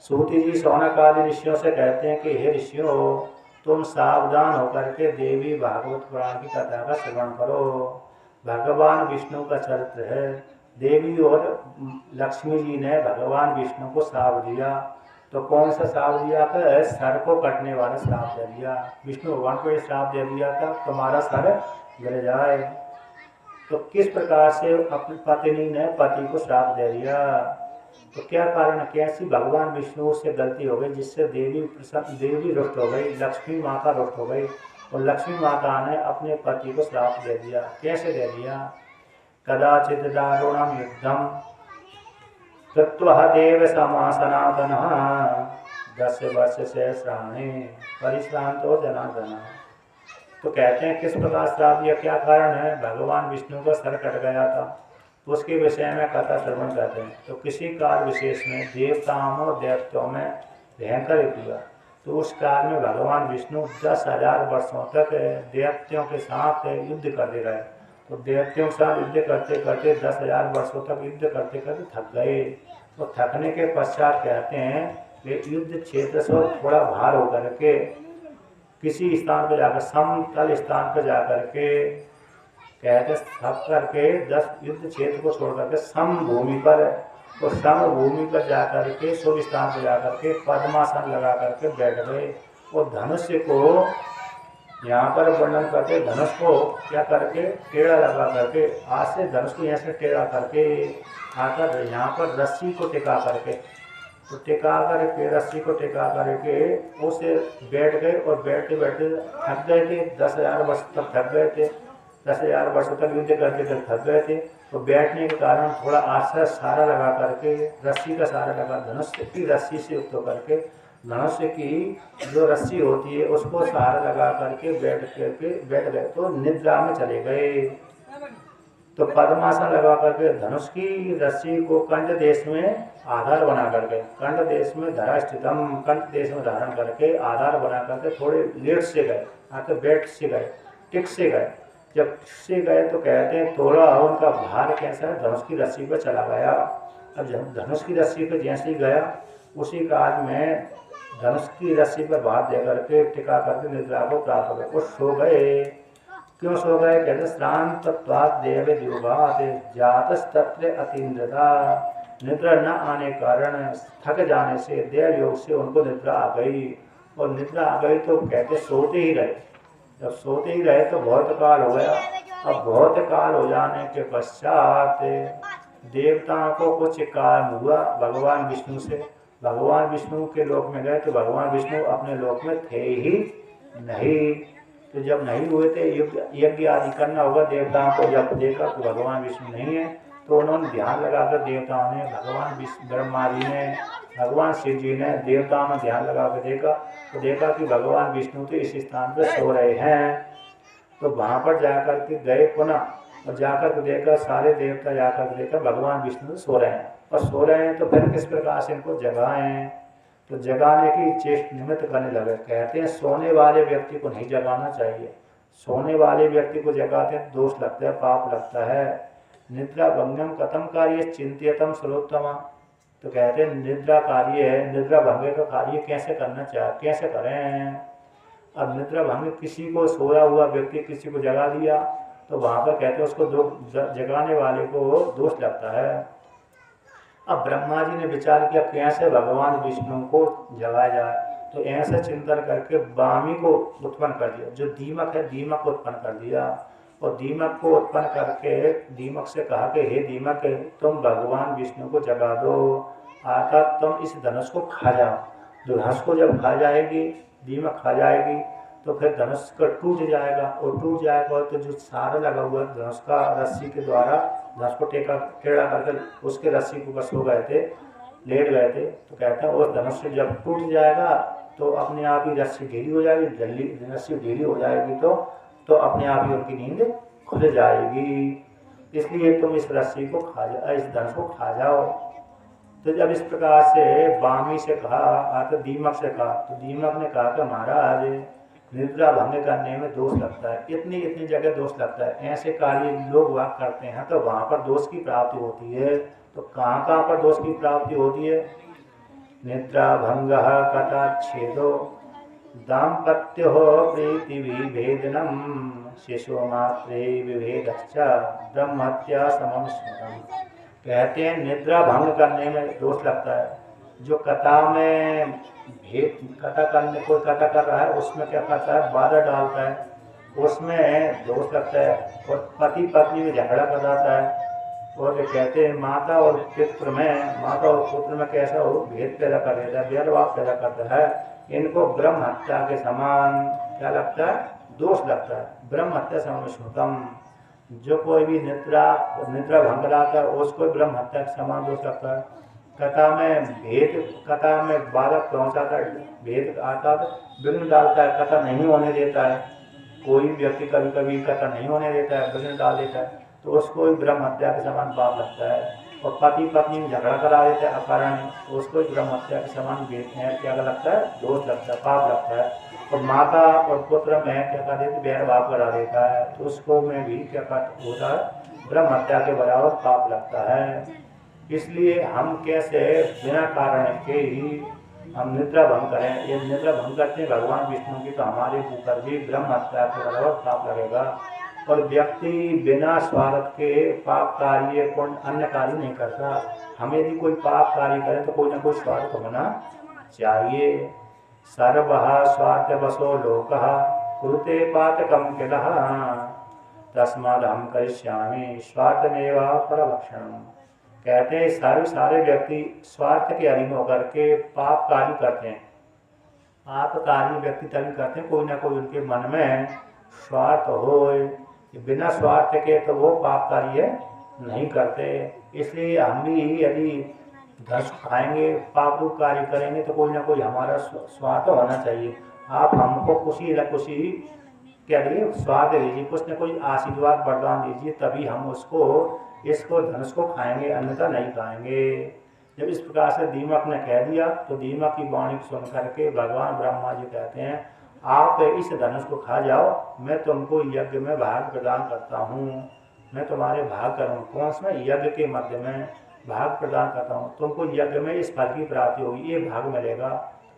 सूति जी शौनक आदि ऋषियों से कहते हैं कि हे ऋषियों, तुम सावधान होकर के देवी भागवत पुराण की कथा का श्रवण करो। भगवान विष्णु का चरित्र है, देवी और लक्ष्मी जी ने भगवान विष्णु को श्राप दिया। तो कौन सा श्राप दिया था? सर को कटने वाला श्राप दे दिया। विष्णु भगवान को ये श्राप दे दिया था तुम्हारा सर गिर जाए। तो किस प्रकार से अपनी पत्नी ने पति को श्राप दे दिया? तो क्या कारण, कैसी भगवान विष्णु से गलती हो गई जिससे देवी रुष्ट हो गई, लक्ष्मी माता रुष्ट हो गई और लक्ष्मी माता ने अपने पति को श्राप दे दिया। कैसे दे दिया? कदाचित दारुणम युद्धम कृत्वा देव समा सनातनः 10 वर्ष से श्राणे परिश्रांतो जनार्दन। तो कहते हैं किस प्रकार श्राप दिया, क्या कारण है? भगवान विष्णु का सर कट गया था, तो उसके विषय में कथा श्रवण करते हैं। तो किसी काल विशेष में देवताओं और दैत्यों में भयंकर युद्ध हुआ। तो उस काल में भगवान विष्णु 10,000 वर्षों तक दैत्यों के साथ युद्ध करते रहे। तो दैत्यों के साथ युद्ध करते करते 10,000 वर्षों तक युद्ध करते करते थक गए। तो थकने के पश्चात कहते हैं कि युद्ध क्षेत्र से थोड़ा बाहर होकर के किसी स्थान पर जाकर, समतल स्थान पर जाकर के कहते थक करके 10 युद्ध क्षेत्र को छोड़ करके समभूमि पर, तो समभूमि पर जाकर के शुभ स्थान पर जाकर के पद्मासन लगा करके बैठ गए। और धनुष्य को यहाँ पर वर्णन करके धनुष को क्या करके टेढ़ा लगा करके, आज से धनुष को यहाँ से टेढ़ा करके आकर यहाँ पर रस्सी को टिका करके, तो टिका करके रस्सी को टिका करके उसे बैठ गए। और बैठते बैठते थक गए थे, 10,000 वर्ष तक थक गए थे, 10,000 वर्षों तक युद्ध करके जब थक गए थे तो बैठने के कारण थोड़ा आश्रय सहारा लगा करके, रस्सी का सहारा लगा, धनुष की रस्सी से युक्त होकर के धनुष की जो रस्सी होती है उसको सहारा लगा करके बैठ गए, तो निद्रा में चले गए। तो पद्मासन लगा करके धनुष की रस्सी को कंठ देश में आधार बना करके, कंठ देश में धरा स्थितम, कंठ देश में धारण करके आधार बना करके थोड़े लेट से गए, आके बैठ से गए, टिक से गए। जब से गए तो कहते हैं थोड़ा उनका भार कैसा है, धनुष की रस्सी पर चला गया। अब जब धनुष की रस्सी पर जैसे ही गया उसी काल में धनुष की रस्सी पर भार दे करके टिका करके निद्रा को प्राप्त हो गए। वो सो गए। क्यों सो गए? कहते श्रांत देव दुर्भात जातस्तत्र अतीन्द्रता। निद्रा न आने कारण, थक जाने से, देव योग से उनको निद्रा आ गई। और निद्रा आ गई तो कहते सोते ही रहे। जब सोते ही रहे तो बहुत काल हो गया। अब बहुत काल हो जाने के पश्चात देवताओं को कुछ काम हुआ भगवान विष्णु से। भगवान विष्णु के लोक में गए तो भगवान विष्णु अपने लोक में थे ही नहीं। तो जब नहीं हुए थे, यज्ञ आदि करना होगा देवताओं को, जब देखा तो भगवान विष्णु नहीं है तो उन्होंने ध्यान लगाकर देवताओं ने, भगवान ब्रह्मा जी ने, भगवान शिव जी ने देवताओं में ध्यान लगा कर देखा तो देखा कि भगवान विष्णु तो इस स्थान पर सो रहे हैं। तो वहाँ पर जाकर के गए पुनः और जाकर के देखा, सारे देवता जाकर के देखा भगवान विष्णु सो रहे हैं। और सो रहे हैं तो फिर किस प्रकार से इनको जगाएं? तो जगाने की चेष्टा निमित्त करने लगे। कहते हैं सोने वाले व्यक्ति को नहीं जगाना चाहिए। सोने वाले व्यक्ति को जगाते हैं दोष लगता है, पाप लगता है। निद्रा भंगम कथम कार्य चिंत्यतम सर्वोत्तम। तो कहते हैं निद्रा कार्य है, निद्रा भंग का कार्य कैसे करना चाहिए, कैसे करें? अब निद्रा भंग, किसी को सोया हुआ व्यक्ति किसी को जगा दिया तो वहाँ पर कहते हैं उसको जगाने वाले को दोष लगता है। अब ब्रह्मा जी ने विचार किया कैसे भगवान विष्णु को जगाया जाए। तो ऐसे चिंतन करके वामी को उत्पन्न कर दिया, जो दीमक है दीमक को उत्पन्न कर दिया। और दीमक को उत्पन्न करके दीमक से कहा कि हे दीमक, तुम भगवान विष्णु को जगा दो, आकर तुम इस धनुष को खा जाओ। जो धनुष को जब खा जाएगी, दीमक खा जाएगी तो फिर धनुष का टूट जाएगा। और टूट जाएगा तो जो सारा लगा हुआ धनुष का रस्सी के द्वारा धनुष को टेढ़ा करके उसके रस्सी को बस हो गए थे, लेट गए थे। तो कहते हैं उस धनुष से जब टूट जाएगा तो अपने आप ही रस्सी ढीली हो जाएगी। रस्सी ढीली हो जाएगी तो अपने आप ही उनकी नींद खुल जाएगी। इसलिए तुम इस रस्सी को खा जाओ, इस धनुष को खा जाओ। तो जब इस प्रकार से वामी से कहा, तो दीमक से कहा, तो दीमक ने कहा कि महाराज निद्रा भंग करने में दोष लगता है, इतनी जगह दोष लगता है। ऐसे कार्य लोग वाक करते हैं तो वहाँ पर दोष की प्राप्ति होती है। तो कहाँ पर दोष की प्राप्ति होती है? निद्रा भंग कटाच्छेदो दाम्पत्यो प्रीति विभेदनम शिशु मात्रे विभेदश्च ब्रह्मत्या समम स्मृतम्। कहते हैं निद्रा भंग करने में दोष लगता है। जो कथा में भेद कथा करने कोई कथा कर रहा है उसमें क्या करता है, बाधा डालता है, उसमें दोष लगता है। और पति पत्नी में झगड़ा कर जाता है। और कहते हैं माता और पुत्र में कैसा हो भेद पैदा कर देता है, भेदभाव पैदा करता है। इनको ब्रह्म हत्या के समान क्या लगता है, दोष लगता है। ब्रह्म हत्या समान श्रुतम, जो कोई भी निद्रा भंग लाता है उसको ब्रह्म हत्या के समान दोष लगता है। कथा में बालक पहुंचाता है, भेद आता है, विघ्न डालता है, कथा नहीं होने देता है। कोई व्यक्ति कभी कभी कथा नहीं होने देता है, विघ्न डाल देता है, तो उसको भी ब्रह्म हत्या के समान पाप लगता है। और पति पत्नी में झगड़ा करा देता है अकारण, तो उसको भी ब्रह्म हत्या के समान क्या लगता है, दोष लगता है, पाप लगता है। और माता और पुत्र में क्या कर देते, भेदभाव करा देता है, तो उसको में भी क्या होता है, ब्रह्म हत्या के बराबर पाप लगता है। इसलिए हम कैसे बिना कारण के ही हम निद्रा भंग करें, ये निद्रा भंग करते हैं भगवान विष्णु की, तो हमारे ऊपर भी ब्रह्म हत्या के बराबर पाप लगेगा। और व्यक्ति बिना स्वार्थ के पाप कार्य अन्य कार्य नहीं करता। हम यदि कोई पाप कार्य करें तो कोई ना कोई स्वार्थ होना चाहिए। सर्वः स्वार्थ बसो लोकः कुरुते पातकम किलः तस्मादहं करिष्यामि स्वार्थमेव परभक्षणम्। कहते हैं सारे व्यक्ति स्वार्थ के अधीन होकर के पाप कार्य करते हैं। पाप कार्य व्यक्ति तभी करते हैं कोई ना कोई उनके मन में स्वार्थ हो, बिना स्वार्थ के तो वो पाप कार्य नहीं करते। इसलिए हम भी यदि धर्ष खाएंगे, पाप रूप कार्य करेंगे, तो कोई ना कोई हमारा स्वार्थ होना चाहिए। आप हमको खुशी न खुशी क्या लिए स्वाद दीजिए, कुछ न कुछ आशीर्वाद वरदान दीजिए, तभी हम इसको धनुष को खाएंगे, अन्यथा नहीं खाएंगे। जब इस प्रकार से दीमक ने कह दिया तो दीमक की वाणी सुन करके भगवान ब्रह्मा जी कहते हैं आप इस धनुष को खा जाओ, मैं तुमको यज्ञ में भाग प्रदान करता हूँ, मैं तुम्हारे भाग करूँ। कौन सा यज्ञ के मध्य में भाग प्रदान करता हूँ, तुमको यज्ञ में इस फल की प्राप्ति होगी, ये भाग मिलेगा।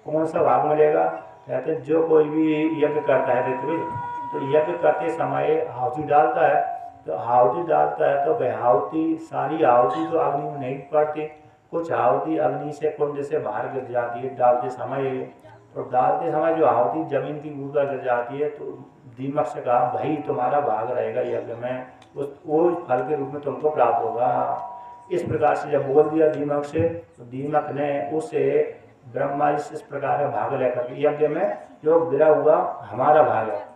कौन सा भाग मिलेगा, कहते हैं जो कोई भी यज्ञ करता है ऋत्विज, तो यज्ञ करते समय आहुति डालता है, तो आहुति सारी आहुति तो अग्नि में नहीं पड़ती, कुछ आहुति अग्नि से कुंड से बाहर गिर जाती है डालते समय। तो डालते समय जो आहुति जमीन की ऊपर गिर जाती है, तो दीमक से कहा भाई तुम्हारा भाग रहेगा यज्ञ में, वो फल के रूप में तुमको प्राप्त होगा। इस प्रकार से जब बोल दिया दीमक से, तो दीमक ने उसे ब्रह्मा जी से इस प्रकार का भाग लेकर यज्ञ में जो गिरा हुआ हमारा भाग है,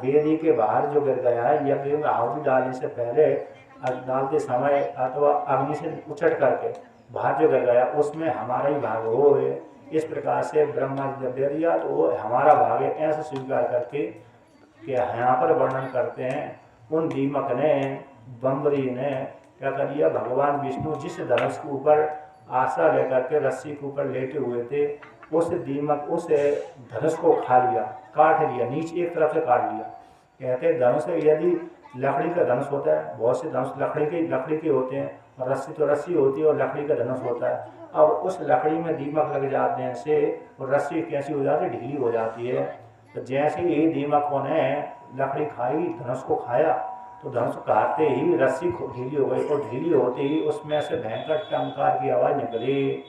वेदी के बाहर जो गिर गया है, यज्ञ में आहुति डालने से पहले डालते समय अथवा अग्नि से उछट करके बाहर जो गिर गया उसमें हमारा ही भाग हो। इस प्रकार से ब्रह्मा जी जब दे दिया तो वो हमारा भाग है ऐसे स्वीकार करके कि यहाँ पर वर्णन करते हैं उन दीमक ने, बम्बरी ने क्या कर दिया, भगवान विष्णु जिस धनुष के ऊपर आशा लेकर के रस्सी के ऊपर लेटे हुए थे, उस दीमक उस धनुष को खा लिया, काट लिया, नीचे एक तरफ से काट लिया। कहते धनुष यदि लकड़ी का धनुष होता है, बहुत से धनुष लकड़ी के होते हैं, और रस्सी तो रस्सी होती है और लकड़ी का धनुष होता है। अब उस लकड़ी में दीमक लग जाने से वो रस्सी कैसी हो जाती है, ढीली हो जाती है। तो जैसे ही दीमकों ने लकड़ी खाई, धनुष को खाया, तो धनुष काटते ही रस्सी ढीली हो गई, और ढीली होते ही उसमें से भयंकर टंकार की आवाज़ निकली।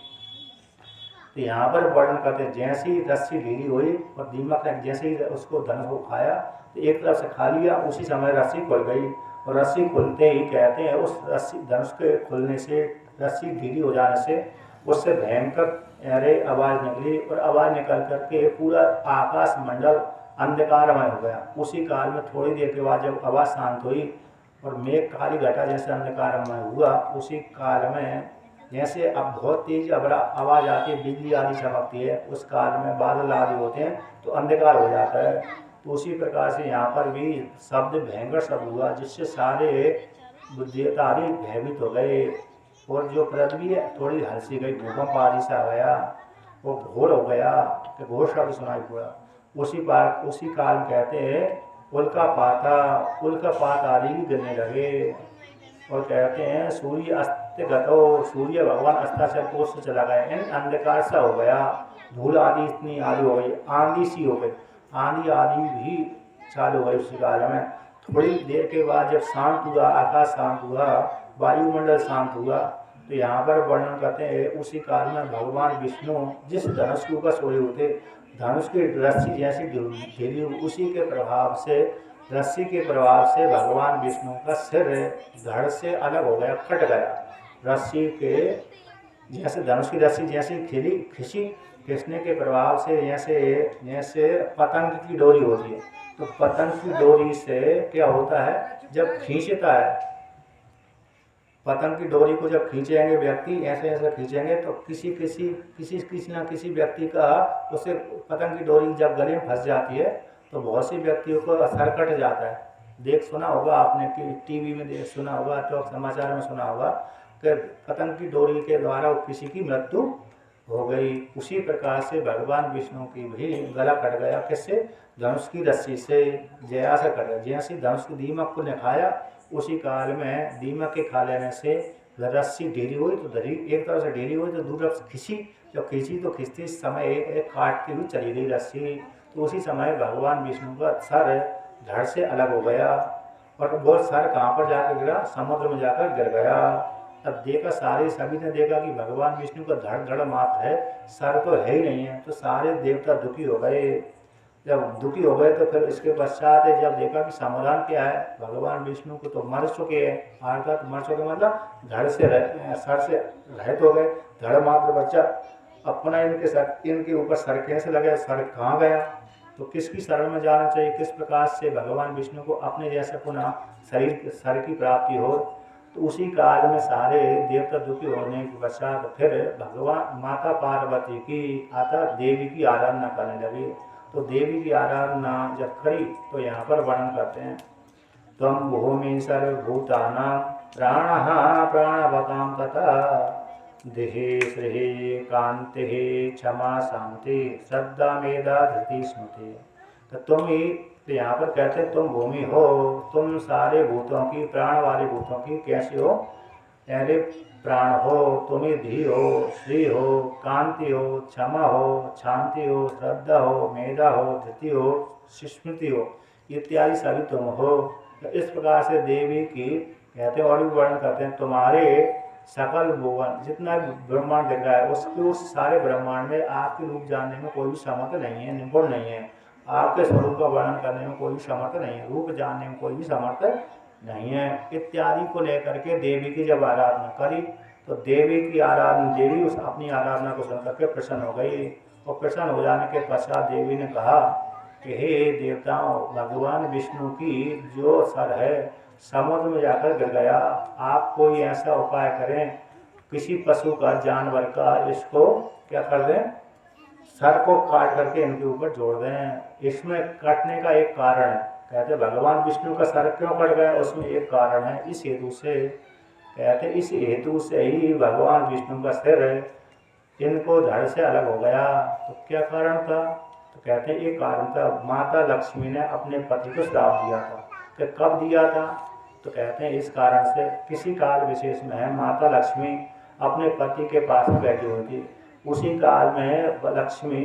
तो यहाँ पर वर्णन करते जैसे ही रस्सी ढीली हुई और दीमक ने जैसे ही उसको धनुष को खाया, तो एक तरफ से खा लिया, उसी समय रस्सी खुल गई। और रस्सी खुलते ही कहते हैं उस रस्सी धनुष के खुलने से, रस्सी ढीली हो जाने से उससे भयंकर आवाज़ निकली, और आवाज़ निकल करके पूरा आकाश मंडल अंधकारमय हो गया। उसी काल में थोड़ी देर के बाद जब आवाज़ शांत हुई और मेघ काली घटा जैसे अंधकारमय हुआ, उसी काल में जैसे अब बहुत तेज आवाज़ आती है, बिजली आदि चमकती है, उस काल में बादल आदि होते हैं तो अंधकार हो जाता है। तो उसी प्रकार से यहाँ पर भी शब्द भयंकर शब्द हुआ, जिससे सारे देवता आदि भयभीत हो गए, और जो पृथ्वी है थोड़ी हंसी गई, भूकंप आदि से आ गया, वो घोर हो गया, तो घोर शब्द सुनाई पड़ा। उसी काल कहते हैं उल्कापात आदि भी गिरने लगे। और कहते हैं सूर्य भगवान अस्ताचल कोष से चला गया, यानी अंधकार सा हो गया, धूल आदि इतनी आदि हो गई, आंधी सी हो गई, आंधी आदि भी चालू हो गई उसी काल में। थोड़ी देर के बाद जब शांत हुआ, आकाश शांत हुआ, वायुमंडल शांत हुआ, तो यहाँ पर वर्णन करते हैं उसी काल में भगवान विष्णु जिस धनुष के ऊपर सोए होते, धनुष की रस्सी जैसी ढीली, उसी के प्रभाव से, रस्सी के प्रभाव से भगवान विष्णु का सिर धड़ से अलग हो गया, कट गया। रस्सी के जैसे धनुष की रस्सी जैसी खिंची, खींचने के प्रभाव से जैसे जैसे पतंग की डोरी होती है, तो पतंग की डोरी से क्या होता है, जब खींचता है, पतंग की डोरी को जब खींचेंगे व्यक्ति, ऐसे ऐसे खींचेंगे तो किसी ना किसी व्यक्ति का उससे पतंग की डोरी जब गले में फंस जाती है तो बहुत से व्यक्तियों को सर कट जाता है। सुना होगा आपने कि टीवी में सुना होगा, तो समाचार में सुना होगा कि पतंग की डोरी के द्वारा किसी की मृत्यु हो गई। उसी प्रकार से भगवान विष्णु की भी गला कट गया, किससे, धनुष की रस्सी से, जया से कट गया। जैसे धनुष की दीमक को निखाया, उसी काल में दीमक के खा लेने से रस्सी ढीली हुई, तो धरी एक तरफ से ढीली हुई तो दूसरी तरफ खींची, जब खींची तो खींचते समय एक काटती हुई चली गई रस्सी, तो उसी समय भगवान विष्णु का सर धड़ से अलग हो गया। और वो सर कहाँ पर जाकर गिरा, समुद्र में जाकर गिर गया। तब देखा सभी ने देखा कि भगवान विष्णु का धड़ मात्र है, सर तो है ही नहीं है, तो सारे देवता दुखी हो गए। जब दुखी हो गए तो फिर इसके पश्चात जब देखा कि समाधान क्या है, भगवान विष्णु को तो मर चुके हैं, अर्थात मर चुके मतलब धड़ से सर से रहित हो गए, धड़ मात्र बच्चा। अपना इनके ऊपर सर कैसे लगे, सर कहाँ गया, तो किसकी शरण में जाना चाहिए, किस प्रकार से भगवान विष्णु को अपने जैसे पुनः सर की प्राप्ति हो। तो उसी काल में सारे देवता दुखी होने के पश्चात फिर भगवान माता पार्वती की देवी की आराधना करने लगी। तो देवी की आराधना जब करी तो यहाँ पर वर्णन करते हैं, त्वं भूमि सर्वभूतानां प्राणः प्राणवतां तथा देहे श्रेहि कांति क्षमा शांति श्रद्धा मेधा धृति स्मृति। तो तुम ही, तो यहाँ पर कहते हैं तुम भूमि हो, तुम सारे भूतों की, प्राण वाले भूतों की कैसे हो, यानी प्राण हो, तुम ही धी हो, श्री हो, कांति हो, क्षमा हो, शांति हो, श्रद्धा हो, मेधा हो, धृति हो, स्मृति हो, इत्यादि सभी तुम हो। तो इस प्रकार से देवी की कहते हैं, और भी वर्णन करते हैं, तुम्हारे सकल भुवन जितना ब्रह्मांड दिख रहा है उसके उस सारे ब्रह्मांड में आपके रूप जानने में कोई भी समर्थ नहीं है, निपुण नहीं है, आपके स्वरूप का वर्णन करने में कोई भी समर्थ नहीं है, रूप जानने में कोई भी समर्थ नहीं है, इत्यादि को लेकर के देवी की जब आराधना करी तो देवी की आराधना, देवी उस अपनी आराधना को सुन करके प्रसन्न हो गई। और प्रसन्न हो जाने के पश्चात देवी ने कहा कि हे देवताओं, भगवान विष्णु की जो सर है समुद्र में जाकर गिर गया, आप कोई ऐसा उपाय करें, किसी पशु का, जानवर का इसको क्या कर दें, सर को काट करके इनके ऊपर जोड़ दें। इसमें कटने का एक कारण है, कहते भगवान विष्णु का सर क्यों कट गया, उसमें एक कारण है, इस हेतु से, कहते इस हेतु से ही भगवान विष्णु का सिर इनको धड़ से अलग हो गया। तो क्या कारण था, तो कहते हैं एक कारण था, माता लक्ष्मी ने अपने पति को श्राप दिया था। कि कब दिया था, तो कहते हैं इस कारण से, किसी काल विशेष में है, माता लक्ष्मी अपने पति के पास बैठी हुई थी, उसी काल में लक्ष्मी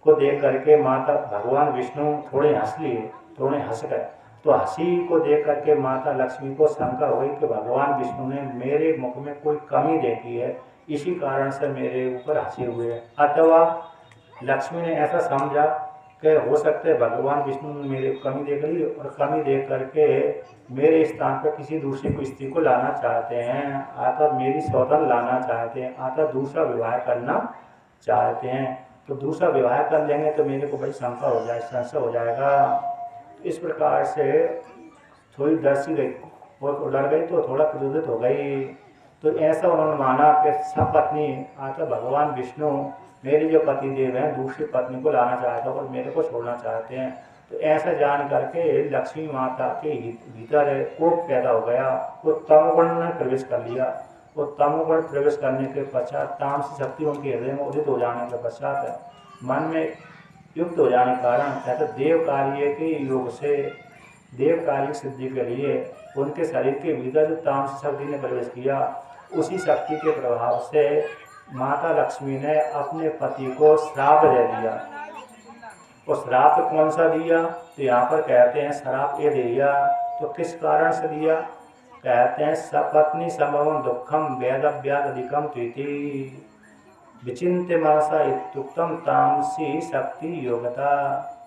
को देख करके माता भगवान विष्णु थोड़े हंस लिए, थोड़े हंस गए। तो हंसी को देख करके माता लक्ष्मी को शंका हुई कि भगवान विष्णु ने मेरे मुख में कोई कमी देखी है, इसी कारण से मेरे ऊपर हंसे हुए हैं। अथवा लक्ष्मी ने ऐसा समझा कि हो सकता है भगवान विष्णु ने मेरे कमी देख ली और कमी देख करके मेरे स्थान पर किसी दूसरी को स्त्री को लाना चाहते हैं, अर्थात मेरी सौतन लाना चाहते हैं, अर्थात दूसरा विवाह करना चाहते हैं। तो दूसरा विवाह कर लेंगे तो मेरे को बड़ी शंका हो जाए, संशय हो जाएगा। इस प्रकार से थोड़ी डर सी गई और डर गई तो थोड़ा क्रोधित हो गई। तो ऐसा उन्होंने माना कि सब पत्नी, अर्थात भगवान विष्णु मेरे जो पति देव हैं दूसरी पत्नी को लाना चाहते हैं और मेरे को छोड़ना चाहते हैं। तो ऐसा जान करके लक्ष्मी माता के भीतर कोप पैदा हो गया, वो तमोगुण ने प्रवेश कर लिया। वो तमोगुण प्रवेश करने के पश्चात तामसी शक्ति उनके हृदय में उदित हो जाने के पश्चात मन में युक्त हो जाने के कारण कहते देव कार्य के योग से, देव कार्य सिद्धि के लिए उनके शरीर के भीतर जो तामसी शक्ति ने प्रवेश किया, उसी शक्ति के प्रभाव से माता लक्ष्मी ने अपने पति को श्राप दे दिया। और श्राप कौन सा दिया, तो यहाँ पर कहते हैं श्राप ये दिया तो किस कारण से दिया? कहते हैं सपत्नी समवम दुखम वेद व्याधिकम त्विति विचिन्त्य मनसा इत्युक्तम तामसी शक्ति योगता।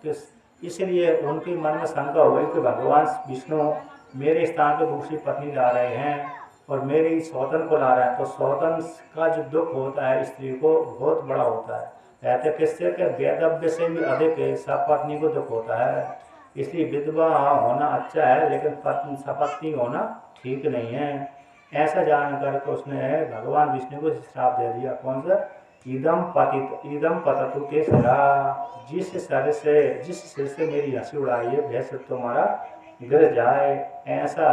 तो इसलिए उनके मन में शंका हो गई कि भगवान विष्णु मेरे स्थान पर दूसरी पत्नी ला रहे हैं और मेरी सौतन को ला रहे हैं। तो सौतन का जो दुख होता है स्त्री को बहुत बड़ा होता है। कहते किससे कि वेदव्य से भी अधिक सपत्नी को दुख होता है। इसलिए विधवा होना अच्छा है लेकिन सपत्नी होना ठीक नहीं है। ऐसा जानकर के उसने भगवान विष्णु को श्राप दे दिया। कौन सा? इदम पततु ते सरा, जिस सिर से मेरी हंसी उड़ाई है वह सिर तुम्हारा गिर जाए। ऐसा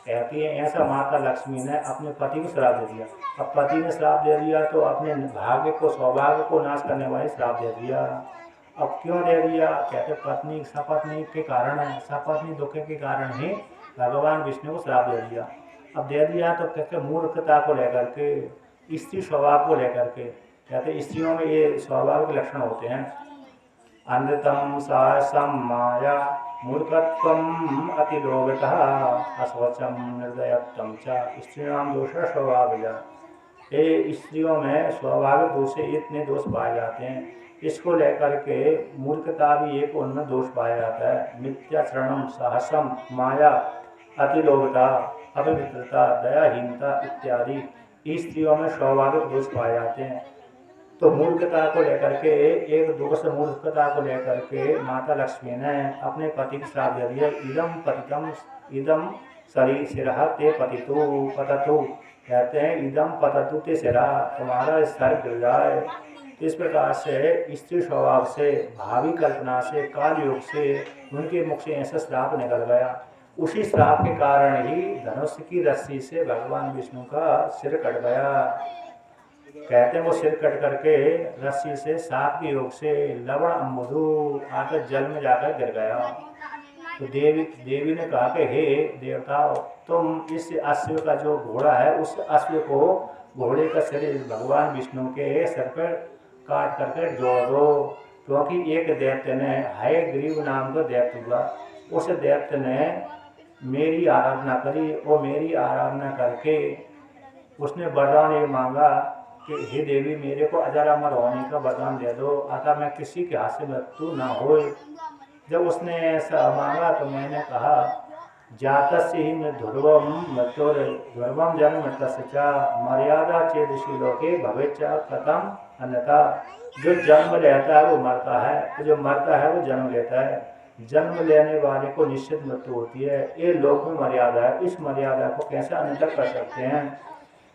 कहती है। ऐसा माता लक्ष्मी ने अपने पति को श्राप दे दिया। अब पति ने श्राप दे दिया तो अपने भाग्य को सौभाग्य को नाश करने वाले श्राप दे दिया। अब क्यों दे दिया? कहते पत्नी सपत्नी के कारण है, सपत्नी दुख के कारण ही भगवान विष्णु को श्राप दे दिया। अब दे दिया तो कहते मूर्खता को लेकर के, स्त्री स्वभाव को लेकर के। कहते स्त्रियों में ये स्वभाव के लक्षण होते हैं। अंधतम साहसम माया मूर्खत्वम अतिलोभतः अस्वचम निर्दयत्वम च स्त्रीणाम दोष स्वभावजा। ये स्त्रियों में स्वाभाविक दोष से इतने दोष पाए जाते हैं। इसको लेकर के मूर्खता भी एक उनमें दोष पाया जाता है। मिथ्याचरणम साहसम माया अतिलोभता अपवित्रता दयाहीनता इत्यादि स्त्रियों में स्वाभाविक दोष पाए जाते हैं। तो मूर्खता को लेकर के एक दोष मूर्खता को लेकर के माता लक्ष्मी ने अपने पति को श्राप दे दिया। इदम शरीर सिरा ते पततु। कहते हैं इदम पततु ते सिरा, तुम्हारा सर गिर जाए। तो इस प्रकार से स्त्री स्वभाव से, भावी कल्पना से, काल योग से उनके मुख से ऐसा श्राप निकल गया। उसी श्राप के कारण ही धनुष की रस्सी से भगवान विष्णु का सिर कट गया। कहते हैं वो सिर कट करके रस्सी से साप के योग से लवण अम्बुधु आकर जल में जाकर गिर गया। तो देवी ने कहा कि हे देवता, तुम इस अश्व का जो घोड़ा है उस अश्व को, घोड़े का सिर भगवान विष्णु के सिर पर काट करके जोड़ दो। क्योंकि एक दैत्य ने, हयग्रीव नाम का दैत्य हुआ, उस दैत्य ने मेरी आराधना करी और मेरी आराधना करके उसने वरदान ये मांगा कि हे देवी मेरे को अजर अमर होने का वरदान दे दो, अतः मैं किसी के हाथ से मृत्यु न हो। जब उसने ऐसा मांगा तो मैंने कहा जातस्य ही में ध्रुवम मृत्युर्ध्रुवम जन्म मृत्युश्च मर्यादा चेदशीलों के भविष्य कथम अन्यथा। जो जन्म लेता है वो मरता है, तो जो मरता है वो जन्म लेता है। जन्म लेने वाले को निश्चित मृत्यु होती है। ये लोक में मर्यादा है, इस मर्यादा को कैसे अन्यथा कर सकते हैं?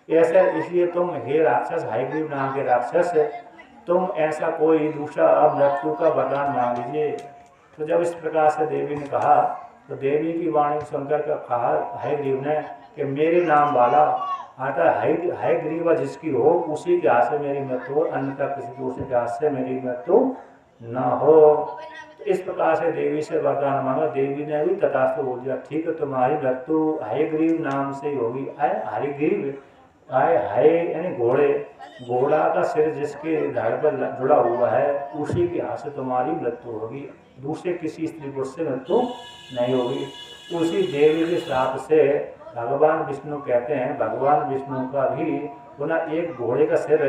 ऐसा इसलिए तुम हे राक्षस, हयग्रीव नाम के राक्षस, तुम ऐसा कोई दूसरा मृत्यु का वरदान मांग लीजिए। तो जब इस प्रकार से देवी ने कहा तो देवी की वाणी सुनकर कहा हयग्रीव ने कि मेरे नाम वाला आता हयग्रीव जिसकी हो उसी के हाथ से मेरी मृत्यु हो, अन्यथा किसी दूसरे के हाथ से मेरी मृत्यु न हो। तो इस प्रकार से देवी से वरदान मांगा। देवी ने भी तथास्तु बोल दिया, ठीक है तुम्हारी मृत्यु हयग्रीव नाम से ही होगी। हयग्रीव हाय यानी घोड़े, घोड़ा का सिर जिसके धड़ पर जुड़ा हुआ है उसी के हाथ से तुम्हारी मृत्यु होगी, दूसरे किसी स्त्री पुरुष से मृत्यु नहीं होगी। उसी देवी के श्राप से भगवान विष्णु कहते हैं, भगवान विष्णु का भी पुनः एक घोड़े का सिर,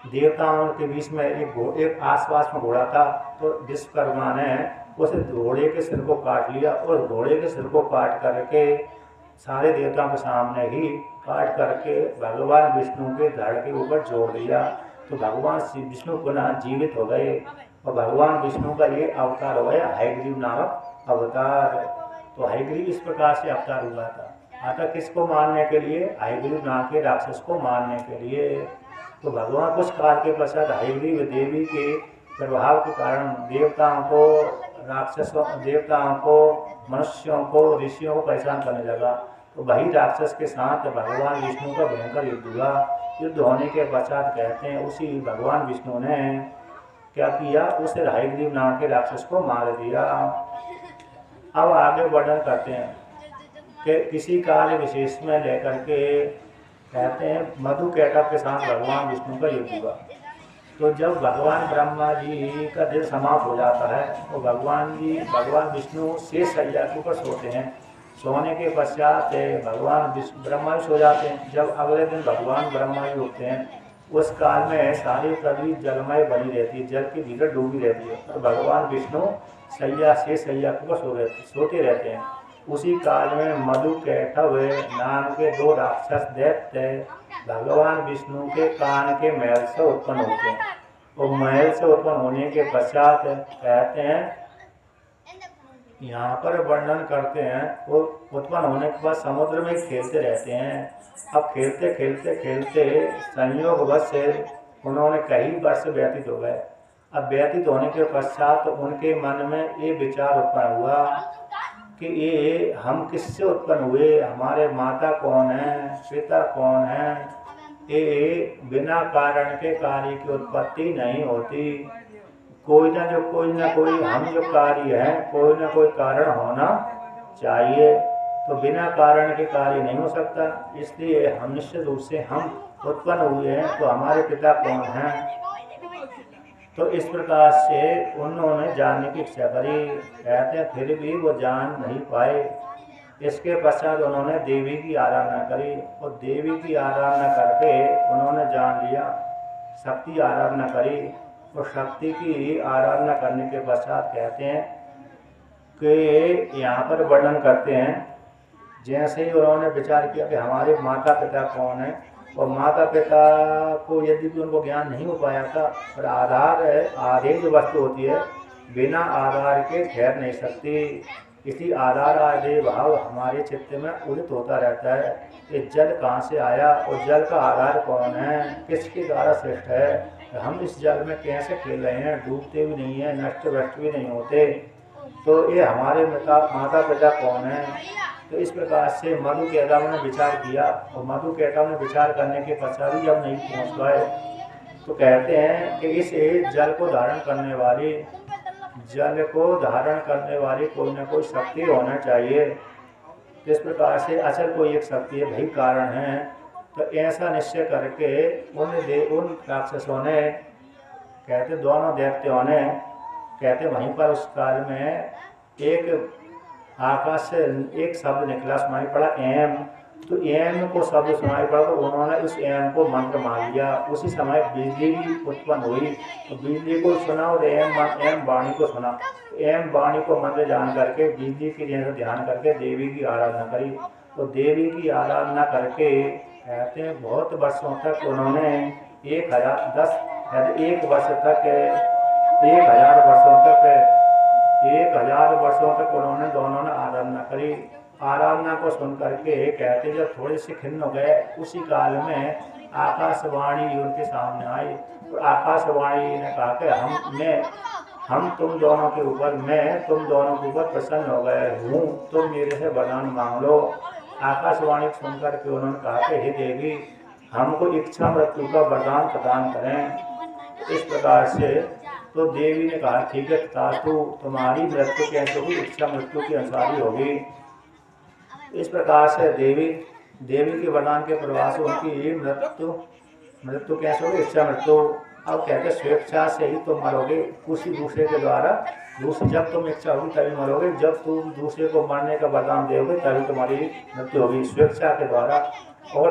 देवताओं के बीच में एक आसपास में घोड़ा था, तो विश्वकर्मा ने उस घोड़े के सिर को काट लिया और घोड़े के सिर को काट करके सारे देवताओं के सामने ही काट करके भगवान विष्णु के धड़ के ऊपर जोड़ दिया। तो भगवान विष्णु पुनः जीवित हो गए और भगवान विष्णु का ये अवतार हो गया हयग्रीव नामक अवतार। तो हयग्रीव इस प्रकार से अवतार हुआ था। आता किसको मारने के लिए? हयग्रीव नाम के राक्षस को मारने के लिए। तो भगवान कुछ काल के पश्चात हयग्रीव देवी के प्रभाव के कारण देवताओं को, राक्षसों, देवताओं को, मनुष्यों को, ऋषियों को परेशान करने लगा। तो वही राक्षस के साथ भगवान विष्णु का भयंकर युद्ध हुआ। युद्ध होने के पश्चात कहते हैं उसी भगवान विष्णु ने क्या किया, उस हयग्रीव नाम के राक्षस को मार दिया। अब आगे वर्णन करते हैं कि किसी काल विशेष में लेकर के कहते हैं मधु कैटभ के साथ भगवान विष्णु का युद्ध हुआ। तो जब भगवान ब्रह्मा जी का दिन समाप्त हो जाता है तो भगवान विष्णु शेष शैया के ऊपर सोते हैं। सोने के पश्चात भगवान ब्रह्मा जी सो जाते हैं। जब अगले दिन भगवान ब्रह्मा जी उठते हैं, उस काल में सारी पृथ्वी जलमय बनी रहती है, जल की भीतर डूबी रहती है और भगवान विष्णु शैया शेष शैया के ऊपर सोते रहते हैं। उसी काल में मधु कैटव नाम के दो राक्षस दैत्य भगवान विष्णु के कान के महल से उत्पन्न होते हैं। और महल से उत्पन्न होने के पश्चात कहते हैं, यहाँ पर वर्णन करते हैं, वो उत्पन्न होने के बाद समुद्र में खेलते रहते हैं। अब खेलते खेलते खेलते संयोगवश से उन्होंने कई वर्ष व्यतीत हो गए। अब व्यतीत होने के पश्चात उनके मन में ये विचार उत्पन्न हुआ कि ये हम किससे उत्पन्न हुए, हमारे माता कौन है, पिता कौन है। ये बिना कारण के कार्य की उत्पत्ति नहीं होती। कोई ना कोई हम जो कार्य है, कोई ना कोई कारण होना चाहिए। तो बिना कारण के कार्य नहीं हो सकता। इसलिए हम निश्चित रूप से हम उत्पन्न हुए हैं, तो हमारे पिता कौन हैं। तो इस प्रकार से उन्होंने जानने की इच्छा करी। कहते हैं फिर भी वो जान नहीं पाए। इसके पश्चात उन्होंने देवी की आराधना करी और देवी की आराधना करके उन्होंने जान लिया। शक्ति आराधना करी और शक्ति की आराधना करने के पश्चात कहते हैं कि यहाँ पर वर्णन करते हैं, जैसे ही उन्होंने विचार किया कि हमारे माता पिता कौन है, और माता पिता को यदि भी उनको ज्ञान नहीं हो पाया था, और आधार जो वस्तु होती है बिना आधार के ठहर नहीं सकती। इसी आधार आदि भाव हमारे चित्त में उदित होता रहता है कि जल कहाँ से आया और जल का आधार कौन है, किसके द्वारा श्रेष्ठ है। हम इस जल में कैसे खेल रहे हैं, डूबते भी नहीं है, नष्ट भ्रष्ट भी नहीं होते। तो ये हमारे माता पिता कौन है। तो इस प्रकार से मधु कैटव ने विचार किया और मधु कैटव ने विचार करने के पश्चात ही जब नहीं पहुँच पाए, तो कहते हैं कि इस जल को धारण करने वाली कोई न कोई शक्ति होना चाहिए। तो इस प्रकार से अचल कोई एक शक्ति है, वही कारण है। तो ऐसा निश्चय करके उन राक्षसों ने, कहते दोनों दैत्यों ने, कहते वहीं पर उस काल में एक आकाश से एक शब्द निकला, सुनाई पड़ा एम। तो एम को शब्द सुनाई पड़ा तो उन्होंने उस एम को मंत्र मान लिया। उसी समय बिजली भी उत्पन्न हुई, तो बिजली को सुना और एम वाणी को सुना। एम वाणी को मंत्र जान करके बिजली की जैसे ध्यान करके देवी की आराधना करी। तो देवी की आराधना करके कहते हैं बहुत वर्षों तक उन्होंने 1000 वर्षों तक उन्होंने दोनों ने आराधना करी। आराधना को सुन करके कहते जब थोड़े से खिन्न हो गए, उसी काल में आकाशवाणी उनके सामने आई। तो आकाशवाणी ने कहा कि हम तुम दोनों के ऊपर प्रसन्न हो गए हूँ, तुम मेरे से वरदान मांग लो। आकाशवाणी सुन करके उन्होंने कहा कि हे देवी, हमको इच्छा मृत्यु का वरदान प्रदान करें। इस प्रकार से तो देवी ने कहा ठीक है, तातु तुम्हारी मृत्यु कैसे हुई, इच्छा मृत्यु की अनुसार ही होगी। इस प्रकार से देवी के वरदान के प्रभाव से उनकी मृत्यु कैसे होगी, इच्छा मृत्यु। अब कहते स्वेच्छा से ही तुम मरोगे, किसी दूसरे के द्वारा। जब तुम इच्छा होगी तभी मरोगे, जब तुम दूसरे को मरने का वरदान दोगे तभी तुम्हारी मृत्यु होगी, स्वेच्छा के द्वारा। और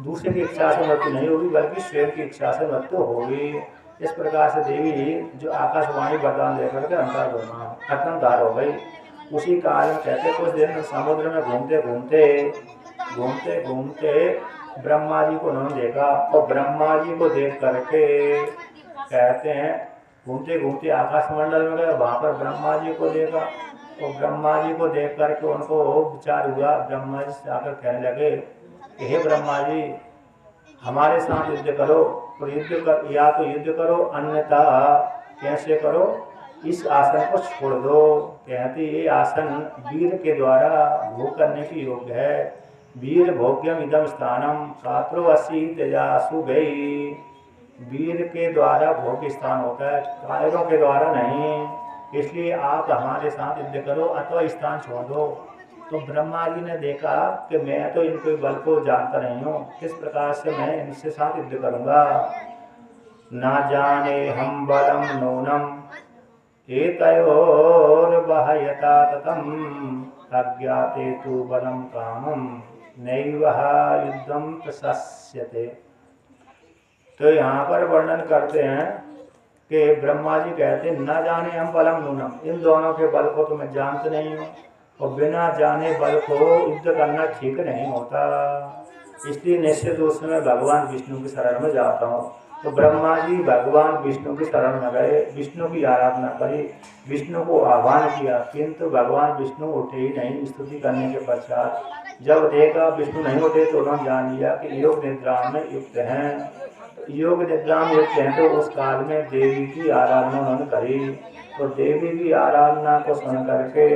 दूसरे की इच्छा से मृत्यु नहीं होगी, बल्कि स्वयं की इच्छा से मृत्यु होगी। इस प्रकार से देवी जो आकाशवाणी वरदान लेकर के अंतर्धान हो गई। उसी काल में कहते कुछ दिन समुद्र में घूमते घूमते ब्रह्मा जी को उन्होंने देखा। और ब्रह्मा जी को देख करके कहते हैं घूमते घूमते आकाश मंडल में गए, वहाँ पर ब्रह्मा जी को देखा। और ब्रह्मा जी को देख करके उनको विचार हुआ, ब्रह्मा जी से आकर कहने लगे कि हे ब्रह्मा जी, हमारे साथ युद्ध करो, तो या तो युद्ध करो, अन्यथा कैसे करो, इस आसन को छोड़ दो। कहते ये आसन वीर के द्वारा भोग करने की योग्य है। वीर भोग्यम इदम स्थानम सात्रो असी तेजासु गई। वीर के द्वारा भोग्य स्थान होता है, कायरों के द्वारा नहीं। इसलिए आप हमारे साथ युद्ध करो अथवा स्थान छोड़ दो। तो ब्रह्मा जी ने देखा कि मैं तो इनके बल को जानता नहीं हूँ, किस प्रकार से मैं इनसे साथ युद्ध करूँगा। न जाने हम बलम नूनम एतयोर्वहयता ततम् अज्ञाते तु बलम कामम नैव युद्धम प्रशस्यते। तो यहाँ पर वर्णन करते हैं कि ब्रह्मा जी कहते हैं न जाने हम बलम नूनम, इन दोनों के बल को तो मैं जानते नहीं हूँ, और बिना जाने बल को युद्ध करना ठीक नहीं होता, इसलिए निश्चित रूप से मैं भगवान विष्णु की शरण में जाता हूँ। तो ब्रह्मा जी भगवान विष्णु की शरण में गए, विष्णु की आराधना करी, विष्णु को आह्वान किया, किंतु भगवान विष्णु उठे ही नहीं। स्तुति करने के पश्चात जब देखा विष्णु नहीं उठे तो उन्होंने जान लिया कि योग निद्रा में युक्त हैं। योग निद्रा में युक्त हैं तो उस काल में देवी की आराधना उन्होंने करी। तो देवी की आराधना को सुन करके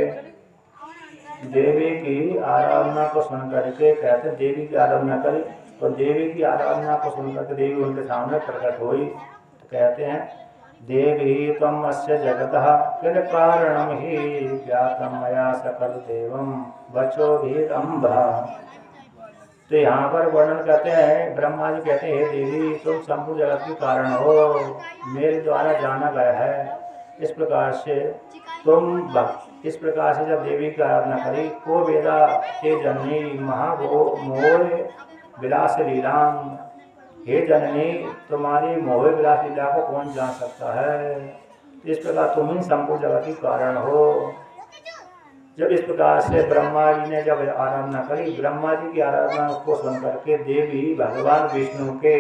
कहते देवी की आराधना करी, तो देवी की आराधना को सुन करके देवी उनके सामने प्रकट हुई। तो कहते हैं देवी त्वम् अस्य जगतः किल कारणम हि ज्ञातम मया सकल देवम वचोभिरंभा। तो यहाँ पर वर्णन करते हैं, ब्रह्मा जी कहते हैं हे देवी तुम संपूर्ण जगत के कारण हो, मेरे द्वारा जाना गया है। इस प्रकार से जब देवी की आराधना करी, को वेदा हे जननी महामोह विलास लीलाम, हे जननी तुम्हारी मोह विलास लीला को कौन जान सकता है। इस प्रकार तुम ही संपूर्ण जगत के कारण हो। जब इस प्रकार से ब्रह्मा जी ने जब आराधना करी, ब्रह्मा जी की आराधना को सुन करके देवी भगवान विष्णु के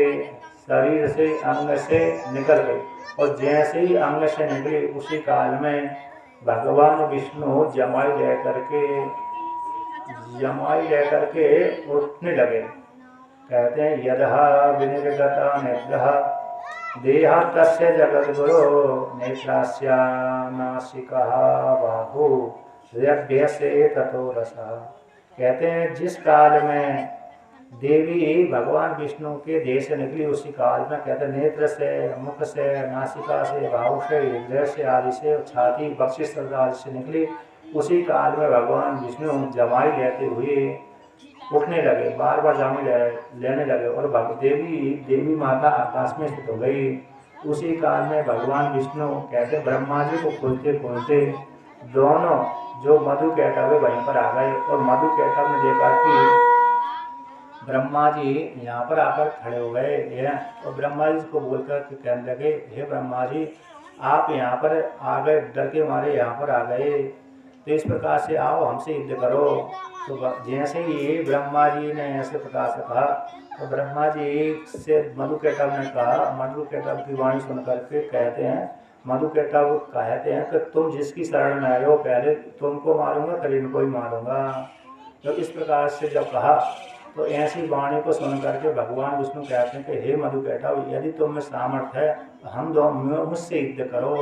शरीर से अंग से निकल गई, और जैसे ही अंग से निकली उसी काल में भगवान विष्णु जमाई लेकर के उठने लगे। कहते हैं यदहा विनिर्गता निद्रा देहा तस्य जगद्गुरो नेत्रास्या नासिका बाहु से ततो रसा। कहते हैं जिस काल में देवी भगवान विष्णु के देह से निकली उसी काल में, कहते हैं नेत्र से, मुख से, नासिका से, बाहु से, हृदय से आदि से, छाती बक्षिस्थ आदि से निकली, उसी काल में भगवान विष्णु जमाई लेते हुए उठने लगे, बार बार जमाई लेने लगे, और देवी माता आकाश में स्थित हो गई। उसी काल में भगवान विष्णु कहते ब्रह्मा जी को खोजते दोनों जो मधु कैटव वहीं पर आ गए, और मधु कैटव ने देखा कि ब्रह्मा जी यहाँ पर आकर खड़े हो गए हैं, और ब्रह्मा जी को बोलकर कहने लगे हे ब्रह्मा जी आप यहाँ पर आ गए, डर के मारे यहाँ पर आ गए, तो इस प्रकार से आओ हमसे युद्ध करो। तो जैसे ही ब्रह्मा जी ने ऐसे प्रकार से कहा, तो ब्रह्मा जी से मधु कैटव ने कहा, मधु कैटव की वाणी सुन करके कहते हैं, मधु कैटव कहते हैं कि तुम जिसकी शरण में आए हो पहले तुमको मारूंगा फिर इनको ही मारूंगा। तो इस प्रकार से जब कहा, तो ऐसी वाणी को सुन करके भगवान विष्णु कहते हैं कि हे मधु कैटव यदि तुम में सामर्थ्य है तो हम दोनों मुझसे युद्ध करो।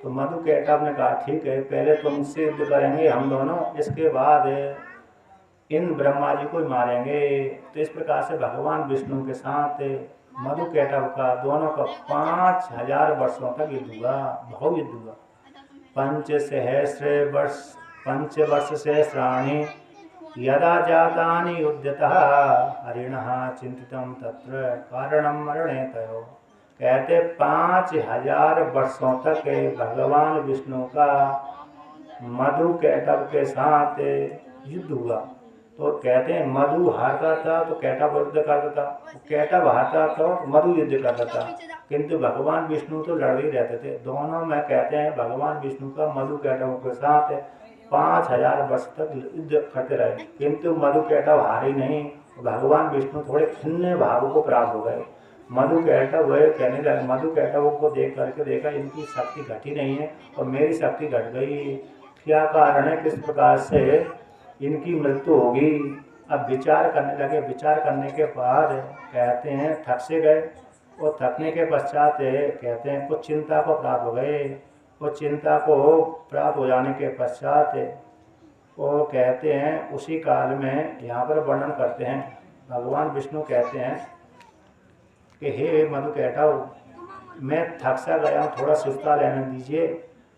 तो मधु कैटव ने कहा ठीक है, पहले तुमसे युद्ध करेंगे हम दोनों, इसके बाद इन ब्रह्मा जी को मारेंगे। तो इस प्रकार से भगवान विष्णु के साथ मधु कैटव का दोनों का 5000 वर्षों तक युद्ध हुआ, बहुत युद्ध हुआ। पंच वर्ष सहस्राणि यदा जातानि युद्धतः हरिणः चिंतितं तत्र कारणं मरणे तयो। कहते 5000 वर्षों तक भगवान विष्णु का मधु कैटव के साथ युद्ध हुआ। तो कहते हैं मधु हारता था तो कैटव युद्ध करता था, कैटव हारता था तो मधु युद्ध करता था, किंतु भगवान विष्णु तो लड़ ही रहते थे दोनों में। कहते हैं भगवान विष्णु का मधु कैटव के साथ 5000 वर्ष तक युद्ध करते रहे, किंतु मधु कैटव हारे नहीं। भगवान विष्णु थोड़े खिन्ने भाव को प्राप्त हो गए। मधु कैटव वह कहने लगे, मधु कैटव को देख करके देखा इनकी शक्ति घटी नहीं है और मेरी शक्ति घट गई, क्या कारण है, किस प्रकार से इनकी मृत्यु होगी। अब विचार करने लगे, विचार करने के बाद कहते हैं थक से गए, और थकने के पश्चात कहते हैं कुछ चिंता को प्राप्त हो गए। वो चिंता को प्राप्त हो जाने के पश्चात वो कहते हैं उसी काल में यहाँ पर वर्णन करते हैं, भगवान विष्णु कहते हैं कि हे मधु कैटव मैं थक सा गया हूँ, थोड़ा सुस्ता लेने दीजिए,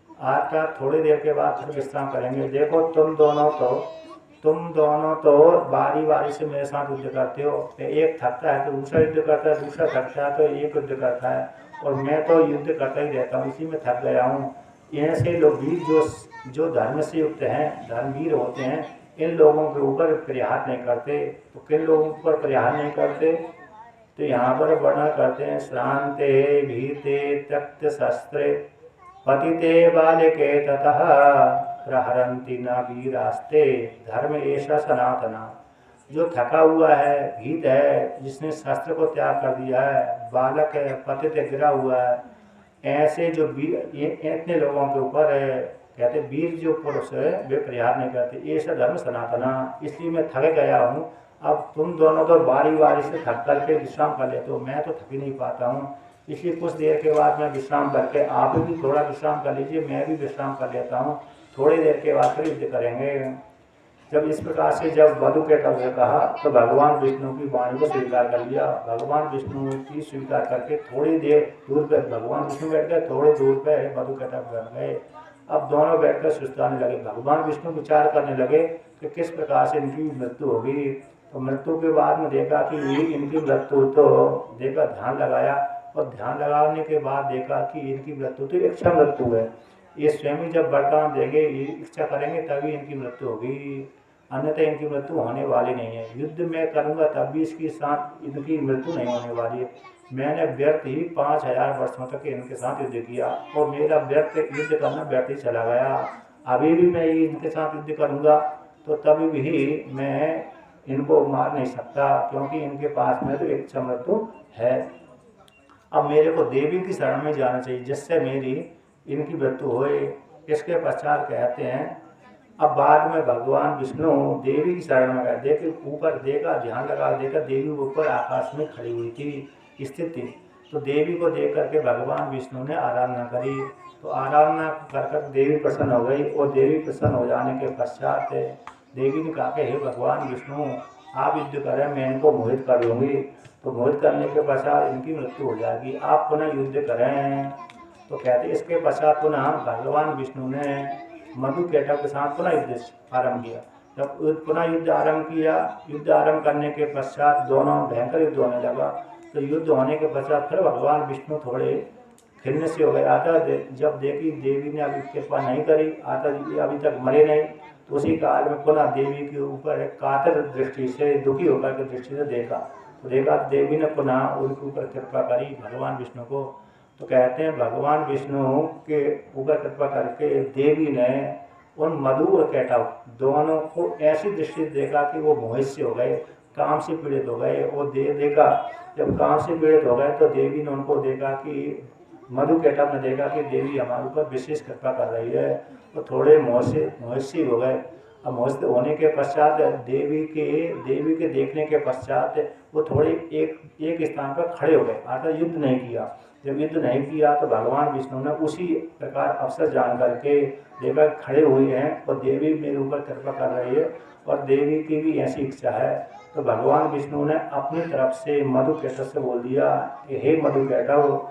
आज का थोड़ी देर के बाद फिर विश्राम करेंगे। देखो तुम दोनों तो बारी बारी से मेरे साथ युद्ध करते हो, एक थकता है तो दूसरा युद्ध करता है, दूसरा थकता है तो एक युद्ध करता है, और मैं तो युद्ध करता ही रहता हूँ, इसी में थक गया हूँ। ऐसे लोग वीर जो जो धर्म से युक्त हैं, धर्मवीर होते हैं, इन लोगों के ऊपर प्रहार नहीं करते। तो किन लोगों के ऊपर प्रहार नहीं करते? तो यहाँ पर वर्णन करते हैं, श्रांते भीते त्यक्त शस्त्रे पतिते बालिके ततः प्रहरन्ति न वीरास्ते धर्म ऐसा सनातना। जो थका हुआ है, भीत है, जिसने शस्त्र को त्याग कर दिया है, बालक है, पतित गिरा हुआ है, ऐसे जो इतने लोगों के ऊपर है, कहते वीर जो पुरुष है वे प्रहार नहीं करते। ऐसा धर्म सनातना। इसलिए मैं थक गया हूँ। अब तुम दोनों तो बारी बारी से थक करके विश्राम कर लेते हो, मैं तो थक ही नहीं पाता हूँ। इसलिए कुछ देर के बाद मैं विश्राम करके, आप भी थोड़ा विश्राम कर लीजिए, मैं भी विश्राम कर लेता हूँ। थोड़ी देर के बाद फिर युद्ध करेंगे। जब इस प्रकार से जब वधु के कब ने कहा तो भगवान विष्णु की वाणी को स्वीकार कर लिया। भगवान विष्णु की स्वीकार करके थोड़ी देर दूर पर भगवान विष्णु बैठ गए, थोड़ी दूर पर वधु के तब बैठ गए। अब दोनों बैठकर सुस्ताने लगे। भगवान विष्णु विचार करने लगे कि किस प्रकार से इनकी मृत्यु होगी। तो मृत्यु के बाद में देखा कि इनकी मृत्यु तो देखा, ध्यान लगाया, और ध्यान लगाने के बाद देखा कि इनकी मृत्यु तो इच्छा मृत्यु है। ये स्वयं जब वरदान देंगे, इच्छा करेंगे तभी इनकी मृत्यु होगी, अन्यथा इनकी मृत्यु होने वाली नहीं है। युद्ध में करूंगा तब भी इसके साथ इनकी मृत्यु नहीं होने वाली है। मैंने व्यर्थ ही 5000 वर्षों तक इनके साथ युद्ध किया और मेरा व्यर्थ युद्ध करना व्यर्थ ही चला गया। अभी भी मैं इनके साथ युद्ध करूंगा तो तभी भी मैं इनको मार नहीं सकता, क्योंकि इनके पास में तो एक मृत्यु है। अब मेरे को देवी की शरण में जाना चाहिए जिससे मेरी इनकी मृत्यु होए। इसके पश्चात कहते हैं, अब बाद में भगवान विष्णु देवी की शरण में गए। देखे ऊपर देखा, ध्यान लगा, देखा देवी ऊपर आकाश में खड़ी हुई थी, स्थित थी। तो देवी को देख करके भगवान विष्णु ने आराधना करी। तो आराधना कर देवी प्रसन्न हो गई, और देवी प्रसन्न हो जाने के पश्चात देवी ने कहा कि हे भगवान विष्णु, आप युद्ध करें, मैं इनको मोहित कर लूँगी। तो मोहित करने के पश्चात इनकी मृत्यु हो जाएगी, आप पुनः युद्ध करें। तो कहते इसके पश्चात पुनः भगवान विष्णु ने मधु केटव के साथ पुनः युद्ध आरंभ किया। जब पुनः युद्ध आरंभ किया, युद्ध आरंभ करने के पश्चात दोनों भयंकर युद्ध होने लगा। तो युद्ध होने के पश्चात फिर भगवान विष्णु थोड़े खिन्न से हो गए। आता जब देखी देवी ने अभी कृपा नहीं करी, आता अभी तक मरे नहीं, तो उसी काल में पुनः देवी के ऊपर एक कातर दृष्टि से, दुखी होकर के दृष्टि से देखा। तो देखा देवी ने पुनः उनके ऊपर कृपा करी भगवान विष्णु को। तो कहते हैं भगवान विष्णु के ऊपर कृपा करके देवी ने उन मधु और केटव दोनों को ऐसी दृष्टि देखा कि वो मोहित से हो गए, काम से पीड़ित हो गए। और देखा जब काम से पीड़ित हो गए तो देवी ने उनको देखा कि मधु केटव ने देखा कि देवी हमारे ऊपर विशेष कृपा कर रही है, तो थोड़े मोहित से हो गए। अब मोहित होने के पश्चात देवी के देखने के पश्चात वो थोड़े एक स्थान पर खड़े हो गए, अर्थात युद्ध नहीं किया। जब युद्ध नहीं किया तो भगवान विष्णु ने उसी प्रकार अवसर जान करके देखा खड़े हुए हैं और देवी मेरे ऊपर कृपा कर रही है और देवी की भी ऐसी इच्छा है। तो भगवान विष्णु ने अपनी तरफ से मधु केटव से बोल दिया कि हे मधु केटव,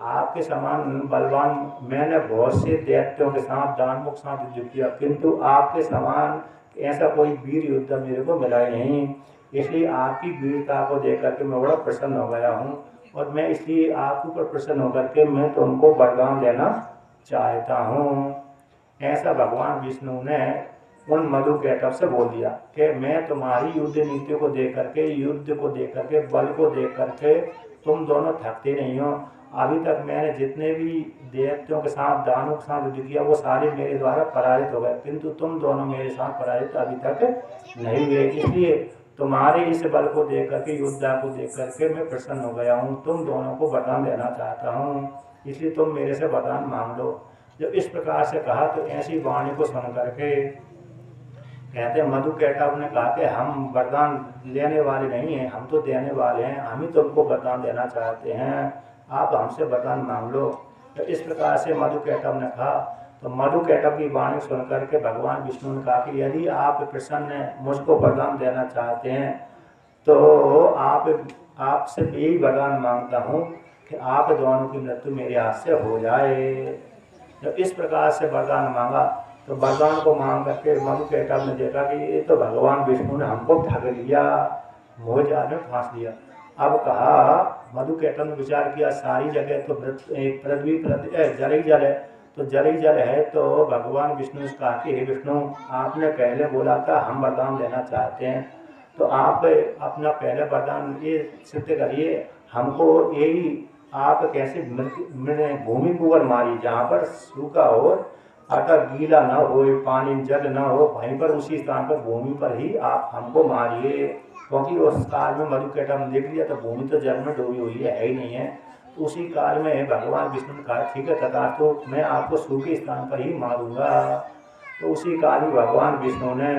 आपके समान बलवान मैंने बहुत से दैत्यों के साथ, दानवों के साथ युद्ध किया, किंतु आपके समान ऐसा कोई वीर योद्धा मेरे को मिला ही नहीं। इसलिए आपकी वीरता को देख करके मैं बड़ा प्रसन्न हो गया हूँ, और मैं इसलिए आपके ऊपर प्रसन्न होकर के मैं तो उनको वरदान देना चाहता हूँ। ऐसा भगवान विष्णु ने उन मधु केटव से बोल दिया कि मैं तुम्हारी युद्ध नीति को देख करके, युद्ध को देख करके, बल को देख करके तुम दोनों थकते नहीं हो। अभी तक मैंने जितने भी दैत्यों के साथ, दानवों के साथ युद्ध किया वो सारे मेरे द्वारा पराजित हो गए, किंतु तुम दोनों मेरे साथ पराजित अभी तक नहीं हुए। इसलिए तुम्हारे इस बल को देख करके, योद्धा को देख करके मैं प्रसन्न हो गया हूँ। तुम दोनों को वरदान देना चाहता हूँ, इसलिए तुम मेरे से वरदान मांग लो। जब इस प्रकार से कहा तो ऐसी वाणी को सुन करके कहते मधु केटव ने कहा कि हम वरदान लेने वाले नहीं हैं, हम तो देने वाले हैं, हम ही तुमको वरदान देना चाहते हैं, आप हमसे वरदान मांग लो। तो इस प्रकार से मधु केटव ने कहा। तो मधु केटव की वाणी सुन करके भगवान विष्णु ने कहा कि यदि आप प्रसन्न मुझको वरदान देना चाहते हैं तो आपसे यही वरदान मांगता हूँ कि आप दोनों की मृत्यु मेरे हाथ से हो जाए। जब इस प्रकार से वरदान मांगा तो वरदान को मांग करके मधु केटव ने देखा कि ये तो भगवान विष्णु ने हमको ठग लिया, मोह जाल में फांस लिया। अब कहा मधुकैटभ ने विचार किया सारी जगह तो पृथ्वी जल ही जल है, तो जल ही जल है, तो भगवान विष्णु से कहा कि हे विष्णु, आपने पहले बोला था हम वरदान देना चाहते हैं, तो आप अपना पहले वरदान ये सिद्ध करिए, हमको यही आप कैसे भूमि के ऊपर मारी जहाँ पर सूखा हो, अगर गीला न हो, पानी जल न हो, वहीं पर उसी स्थान पर भूमि पर ही आप हमको मारिए, क्योंकि उस काल में मधुकैटभ ने देख लिया तो भूमि तो जल में डूबी हुई है ही नहीं है। तो उसी काल में भगवान विष्णु ने कहा ठीक है तथा, तो मैं आपको सूखे स्थान पर ही मारूंगा। तो उसी काल में भगवान विष्णु ने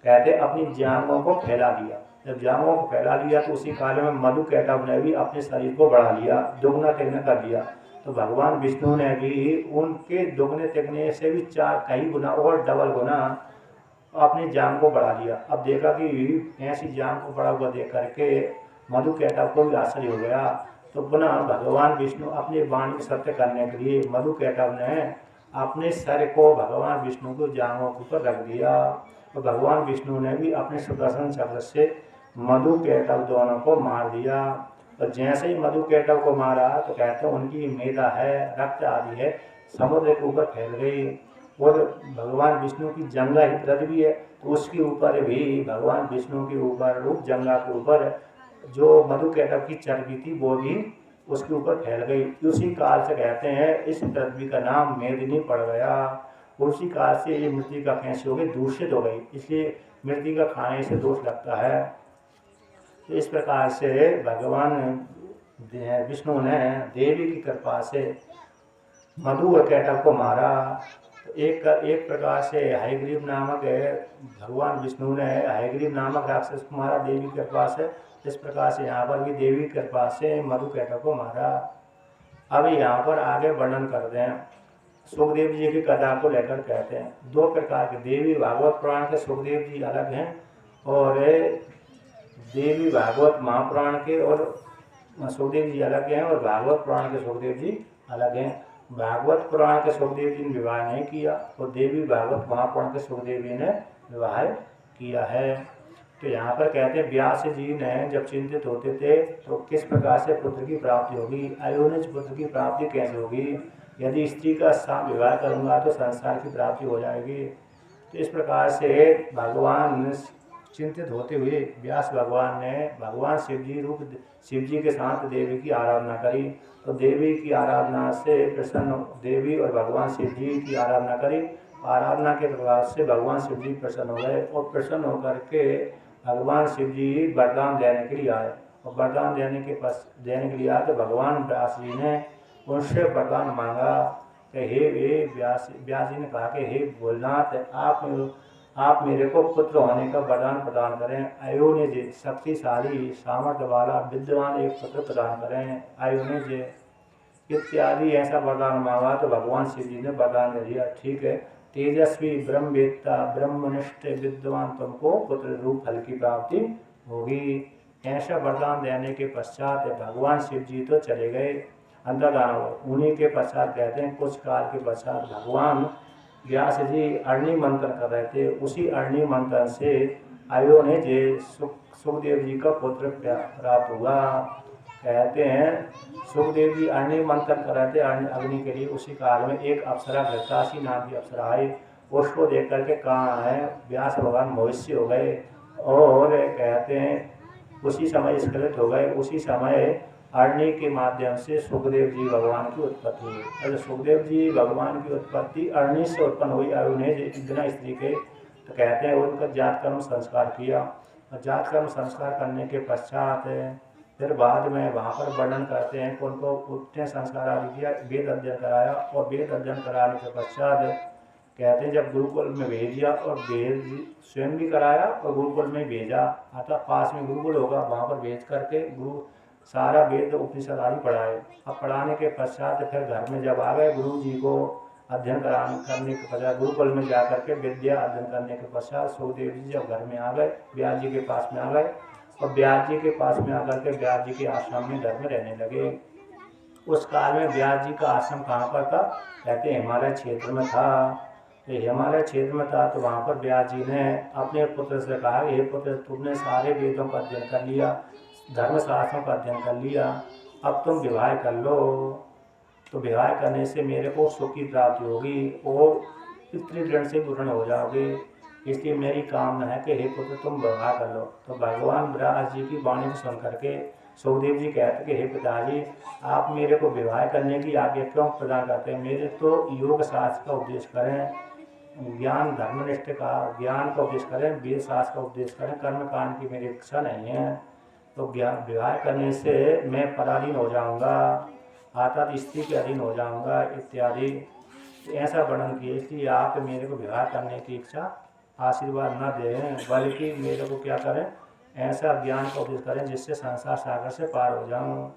कहते अपनी जांघों को फैला दिया। जब जांघों को फैला लिया तो उसी काल में मधुकैटभ ने भी अपने शरीर को बढ़ा लिया, दुगना तिगना कर दिया। तो भगवान विष्णु ने भी उनके दुगने तिगने से भी कई गुना और डबल गुना अपनी जान को बढ़ा लिया। अब देखा कि ऐसी जान को बढ़ा हुआ देख करके मधुकैटभ को भी आश्चर्य हो गया। तो पुनः भगवान विष्णु अपनी वाणी सत्य करने के लिए मधुकैटभ ने अपने सर को भगवान विष्णु को जांघों के ऊपर रख दिया। तो भगवान विष्णु ने भी अपने सुदर्शन चक्र से मधुकैटभ दोनों को मार दिया। तो जैसे ही मधुकैटभ को मारा तो कहते हैं उनकी मेधा है, रक्त आदि है, समुद्र के ऊपर फैल गई। और भगवान विष्णु की जंगा ही पृथ्वी है, तो उसके ऊपर भी भगवान विष्णु के ऊपर रूप जंगा के ऊपर जो मधुकैटभ की चर्बी थी वो भी उसके ऊपर फैल गई। उसी काल से कहते हैं इस पृथ्वी का नाम मेदिनी पड़ गया। उसी काल से ये मृतिका कैसी हो गई, दूषित हो गई, इसलिए मृतिका खाने से दोष लगता है। तो इस प्रकार से भगवान विष्णु ने देवी की कृपा से मधु और कैटभ को मारा। तो एक प्रकार से हयग्रीव नामक भगवान विष्णु ने हयग्रीव नामक राक्षस को मारा देवी की कृपा से। इस प्रकार से यहाँ पर भी देवी की कृपा से मधुकैटभ को मारा। अब यहाँ पर आगे वर्णन करते हैं, सुखदेव जी की कथा को लेकर कहते हैं दो प्रकार के देवी भागवत पुराण के सुखदेव जी अलग हैं और देवी भागवत महापुराण के और सुखदेव जी अलग हैं और भागवत पुराण के सुखदेव जी अलग हैं। भागवत पुराण के सुखदेव जी ने विवाह नहीं किया और देवी भागवत महापुराण के सुखदेव जी ने विवाह किया है। तो यहाँ पर कहते हैं व्यास जी ने जब चिंतित होते थे तो किस प्रकार से पुत्र की प्राप्ति होगी, अयोनिज पुत्र की प्राप्ति कैसे होगी, यदि स्त्री का साथ विवाह करूँगा तो संसार की प्राप्ति हो जाएगी। तो इस प्रकार से भगवान चिंतित होते हुए व्यास भगवान ने भगवान शिव जी के साथ देवी की आराधना करी। तो देवी की आराधना से प्रसन्न, देवी और भगवान शिव जी की आराधना करी। आराधना के प्रभाव से भगवान शिव जी प्रसन्न हो गए और प्रसन्न होकर के भगवान शिव जी वरदान देने के लिए आए। और वरदान देने के लिए आए तो भगवान व्यास जी ने उनसे वरदान मांगा कि हे व्यास जी ने कहा कि हे भोलेनाथ, आप मेरे को पुत्र होने का वरदान प्रदान करें। अयोनिज शक्तिशाली सामर्थ्य वाला विद्वान एक पुत्र प्रदान करें, अयोनिज इत्यादि ऐसा वरदान मांगा। तो भगवान शिव जी ने वरदान दे दिया, ठीक है, तेजस्वी ब्रह्मवेत्ता ब्रह्मनिष्ठ विद्वान तुमको पुत्र रूप फल की प्राप्ति होगी। ऐसा वरदान देने के पश्चात भगवान शिव जी तो चले गए, अंतर्धान हो। उन्हीं के पश्चात कहते हैं कुछ काल के पश्चात भगवान व्यास जी अरणी मंथन कर रहे थे। उसी अरणी मंथन से अयोनिज सुखदेव जी का पुत्र प्राप्त हुआ। कहते हैं सुखदेव जी अग्नि मंथन कर रहे थे अग्नि के लिए। उसी काल में एक अप्सरा घृतासी नाम की अप्सरा आई, उसको देख करके कहाँ है व्यास भगवान मोहित हो गए और कहते हैं उसी समय स्खलित हो गए। उसी समय अग्नि के माध्यम से सुखदेव जी भगवान की उत्पत्ति हुई। अगर सुखदेव जी भगवान की उत्पत्ति अग्नि से उत्पन्न हुई अरुणेज बिना स्त्री के, तो कहते हैं उनका जात कर्म संस्कार किया और जात कर्म संस्कार करने के पश्चात फिर बाद में वहाँ पर वर्णन करते हैं कि उनको उठने संस्कार आदि किया, वेद अध्ययन कराया और वेद अध्ययन कराने के पश्चात कहते हैं जब गुरुकुल में भेज दिया और वेद स्वयं भी कराया और गुरुकुल में भेजा, अतः पास में गुरुकुल होगा वहाँ पर भेज करके गुरु सारा वेद उपनिषद आदि पढ़ाए। अब पढ़ाने के पश्चात फिर घर में जब आ गए गुरु जी को अध्ययन करने के पश्चात गुरुकुल में जा करके विद्या अध्ययन करने के पश्चात सुखदेव जी जब घर में आ गए व्यास जी के पास में आ गए और व्यास जी के पास में आकर के व्यास जी के आश्रम में घर में रहने लगे। उस काल में व्यास जी का आश्रम कहाँ पर था, कहते हिमालय क्षेत्र में था। हिमालय क्षेत्र में था तो वहाँ पर व्यास जी ने अपने पुत्र से कहा, हे पुत्र तुमने सारे वेदों का अध्ययन कर लिया, धर्मशास्त्रों का अध्ययन कर लिया, अब तुम विवाह कर लो, तो विवाह करने से मेरे को सुख की प्राप्ति होगी और पितृ ऋण से पूर्ण हो जाओगे, इसलिए मेरी कामना है कि हे पुत्र तुम विवाह कर लो। तो भगवान व्यास जी की वाणी को सुन करके सुखदेव जी कहते कि हे पिताजी, आप मेरे को विवाह करने की आज्ञा क्यों प्रदान करते हैं? मेरे तो योग शास्त्र का उपदेश करें, ज्ञान धर्मनिष्ठ का ज्ञान का उपदेश करें, वेद शास्त्र का उपदेश करें, कर्म कांड की मेरी इच्छा नहीं है। तो विवाह करने से मैं पराधीन हो जाऊंगा, अर्थात स्त्री के अधीन हो जाऊंगा इत्यादि ऐसा वर्णन किया। इसलिए आप मेरे को विवाह करने की इच्छा आशीर्वाद न दें, बल्कि मेरे को क्या करें, ऐसा ज्ञान का उपदेश करें जिससे संसार सागर से पार हो जाऊं।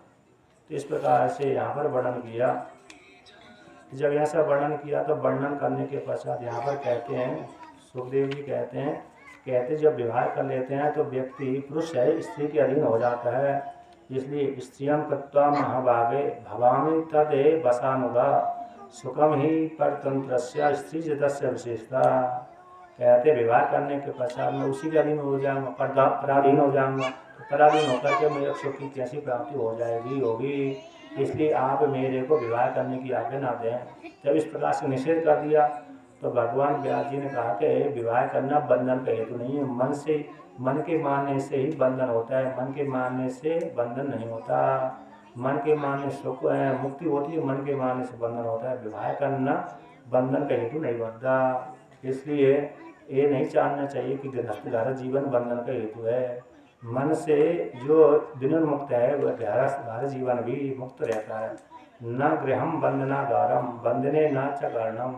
तो इस प्रकार से यहाँ पर वर्णन किया। जब ऐसा वर्णन किया तो वर्णन करने के पश्चात यहाँ पर कहते हैं, सुखदेव जी कहते जब विवाह कर लेते हैं तो व्यक्ति पुरुष है स्त्री के अधीन हो जाता है। इसलिए स्त्रियम कृत्वा महाभागे भवामी तदे वसानुगा सुखम ही परतंत्र स्त्री जदस्य विशेषता। कहते विवाह करने के पश्चात मैं उसी के अधीन हो जाऊंगा, पराधीन हो जाऊंगा, तो पराधीन होकर के मेरे सुख की कैसी प्राप्ति हो जाएगी, होगी। इसलिए आप मेरे को विवाह करने की आज्ञा ना दें। जब इस प्रकार से निषेध कर दिया तो भगवान व्यास जी ने कहा कि विवाह करना बंधन का हेतु नहीं है, मन के मानने से ही बंधन होता है, मन के मानने से बंधन नहीं होता। मन के मानने सुख मुक्ति होती है, मन के मानने से बंधन होता है। विवाह करना बंधन का हेतु नहीं बनता। इसलिए ये नहीं जानना चाहिए कि गृहस्थ घर जीवन बंधन का हेतु है। मन से जो विनन मुक्त है वह घर जीवन भी मुक्त रहता है। न गृहम बंधना गारम बंधने न च कारणम।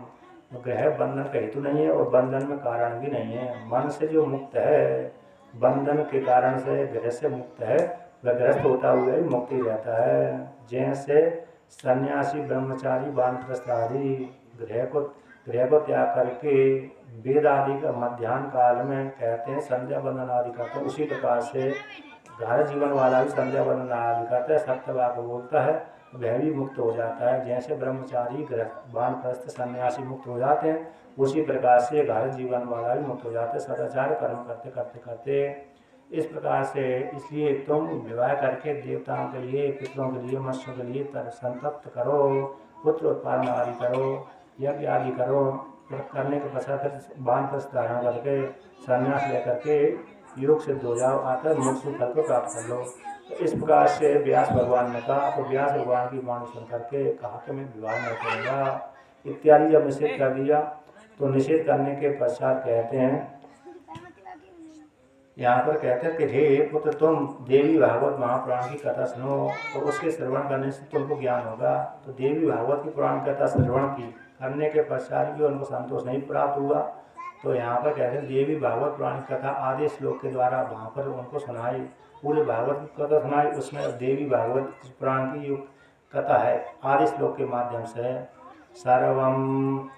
ग्रह बंधन का हेतु नहीं है और बंधन में कारण भी नहीं है। मन से जो मुक्त है, बंधन के कारण से ग्रह से मुक्त है, वह ग्रस्त होता हुआ ही मुक्त ही रहता है। जैसे सन्यासी ब्रह्मचारी वानप्रस्थ आदि ग्रह को त्याग करके वेद आदि का मध्याह्न काल में कहते हैं संध्या बंदन आदि करते हैं, उसी प्रकार से घर जीवन वाला भी संध्या बंदन आदि करता है, सत्यवाक बोलता है, वह भी मुक्त हो जाता है। जैसे ब्रह्मचारी वानप्रस्थ सन्यासी मुक्त हो जाते हैं, उसी प्रकार से घर जीवन वाला भी मुक्त हो जाता है, सदाचार कर्म करते करते करते। इस प्रकार से इसलिए तुम विवाह करके देवताओं के लिए, पितरों के लिए, मनुष्यों के लिए संतप्त करो, पुत्र उत्पादन आदि करो, यज्ञ आदि करो। करने के पश्चात वानप्रस्थ धारण करके संन्यास लेकर के योग सिद्ध हो जाओ, आकर मोक्ष फल को प्राप्त कर लो। तो इस प्रकार से व्यास भगवान ने कहा। तो व्यास भगवान की वाणी सुन करके कहा कि मैं विवाह नहीं करूँगा इत्यादि जब निषेध कर दिया, तो निषेध करने के पश्चात कहते हैं, यहाँ पर कहते हैं कि हे पुत्र तुम देवी भागवत महापुराण की कथा सुनो, तो उसके श्रवण करने से तुमको ज्ञान होगा। तो देवी भागवत की पुराण कथा श्रवण की करने के पश्चात भी उनको संतोष नहीं प्राप्त हुआ, तो यहाँ पर कहते हैं देवी भागवत पुराण की कथा आधे श्लोक के द्वारा वहाँ पर उनको सुनाई। पूरे भागवत की कथा सुनाई, उसमें देवी भागवत पुराण की जो कथा है आधे श्लोक के माध्यम से सर्वम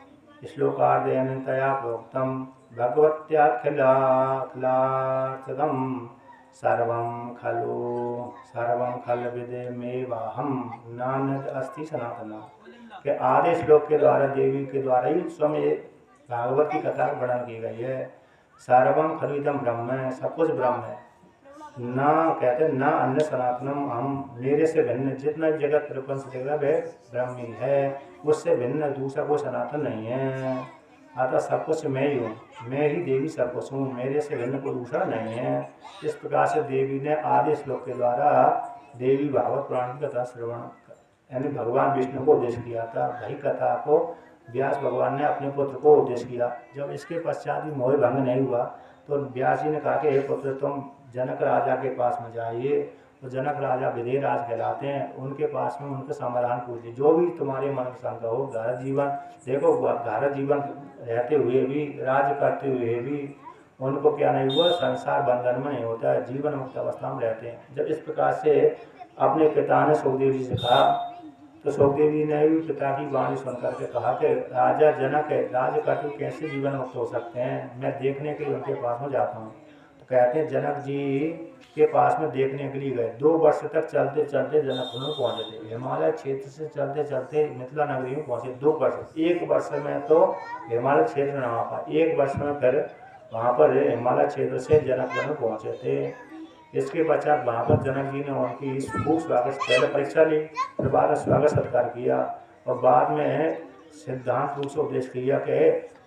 श्लोकार्धयन्तया प्रोक्तम भगवत्याखिलाखिलार्थदं सर्वं खलु विदेमेवाहं नान्यत् अस्ति सनातन। के आधे श्लोक के द्वारा देवी के द्वारा ही स्वयं भागवत की कथा वर्णन की गई है। सर्वं खलु इदं ब्रह्म है, सब कुछ ब्रह्म है। न कहते न अन्य सनातनम, हम मेरे से भिन्न जितना जगत प्रपंच जगह वह ब्रह्म ही है, उससे भिन्न दूसरा कोई सनातन नहीं है। अतः सब कुछ मैं ही हूँ, मैं ही देवी सब कुछ हूँ, मेरे से भिन्न कोई दूसरा नहीं है। इस प्रकार से देवी ने आधे श्लोक के द्वारा देवी भागवत पुराण की कथा श्रवण यानी भगवान विष्णु को उपदेश किया था। वही कथा को व्यास भगवान ने अपने पुत्र को उपदेश किया। जब इसके पश्चात भी मोह भंग नहीं हुआ तो व्यास जी ने कहा कि हे पुत्र तुम जनक राजा के पास में जाइए। तो जनक राजा विदेहराज कहलाते हैं, उनके पास में उनके समाधान पूछिए, जो भी तुम्हारे मन में शंका हो। घर जीवन देखो, घर जीवन रहते हुए भी, राज्य करते हुए भी उनको क्या नहीं हुआ, संसार बंधन में नहीं होता है, जीवन मुक्त अवस्था में रहते हैं। जब इस प्रकार से अपने पिता ने सुखदेव जी से कहा, तो सुखदेव जी ने भी पिता की वाणी सुन करके कहा कि राजा जनक है, राज्य करते हुए कैसे जीवन मुक्त हो सकते हैं, मैं देखने के लिए उनके पास में जाता हूँ। तो कहते हैं जनक जी के पास में देखने के लिए गए। 2 वर्ष तक चलते चलते जनकपुर में पहुँचे थे। हिमालय क्षेत्र से चलते चलते मिथिला नगरी में पहुँचे 2 वर्ष। 1 वर्ष में तो हिमालय क्षेत्र में ना पाए, 1 वर्ष में फिर वहाँ पर हिमालय क्षेत्र से जनकपुर में पहुँचे थे। इसके पश्चात वहाँ पर जनक जी ने उनकी खूब स्वागत, पहले परीक्षा ली, फिर बाद में स्वागत सत्कार किया और बाद में सिद्धांत रूप से उपदेश किया कि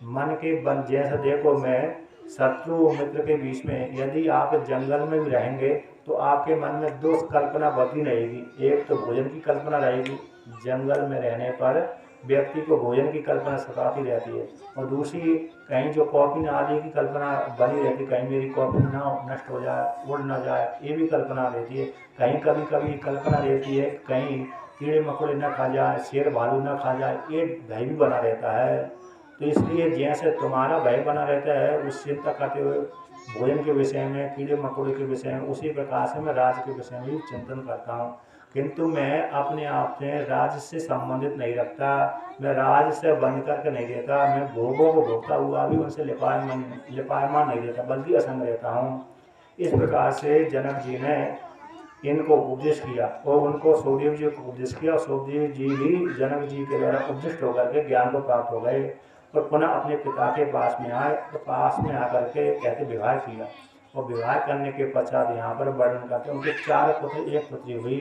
मन के बन, जैसे देखो मैं शत्रु मित्र के बीच में यदि आप जंगल में भी रहेंगे तो आपके मन में दो कल्पना बढ़ती रहेगी। एक तो भोजन की कल्पना रहेगी, जंगल में रहने पर व्यक्ति को भोजन की कल्पना सताती रहती है, और दूसरी कहीं जो कॉपी आदि की कल्पना बनी रहती, कहीं मेरी कॉपी ना नष्ट हो जाए, उड़ ना जाए, ये भी कल्पना रहती है। कहीं कभी कभी कल्पना रहती है कहीं कीड़े मकोड़े न खा जाए, शेर भालू न खा जाए, ये भय भी बना रहता है। तो इसलिए जैसे तुम्हारा भय बना रहता है उस चिंता करते हुए भोजन के विषय में, कीड़े मकोड़े के विषय में, उसी प्रकार से मैं राज्य के विषय में भी चिंतन करता हूँ। किंतु मैं अपने आप से राज्य से संबंधित नहीं रखता, मैं राज्य से बन करके नहीं रहता, मैं भोगों को भोगता हुआ भी उनसे लिपायमान नहीं रहता, बल्कि असंग रहता हूँ। इस प्रकार से जनक जी ने इनको उपदेश किया और उनको सुखदेव जी को उपदेश किया, और सुखदेव जी भी जनक जी के द्वारा उपदिष्ट होकर के ज्ञान को प्राप्त हो गए और पुनः अपने पिता के पास में आए। तो पास में आकर के कहते विवाह किया, और विवाह करने के पश्चात यहाँ पर वर्णन करते उनके 4 पुत्र, 1 पुत्री हुई।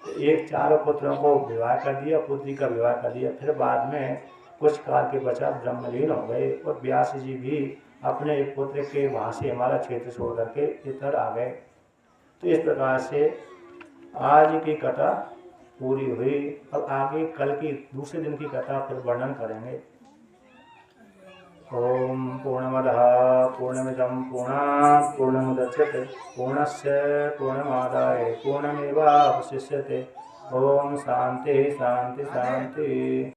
तो एक 4 पुत्रों को विवाह कर दिया, पुत्री का विवाह कर दिया। फिर बाद में कुछ काल के पश्चात ब्रह्मलीन हो गए और व्यास जी भी अपने एक पुत्र के वहाँ से हमारा क्षेत्र छोड़ करके इधर आ गए। तो इस प्रकार से आज की कथा पूरी हुई। अब आगे कल की दूसरे दिन की कथा फिर वर्णन करेंगे। ओम पूर्णमदः पूर्णमिदं पूर्णात् पूर्णमुदच्यते पूर्णस्य पूर्णमादाय पूर्णमेवावशिष्यते। ओम शांति शांति शांति।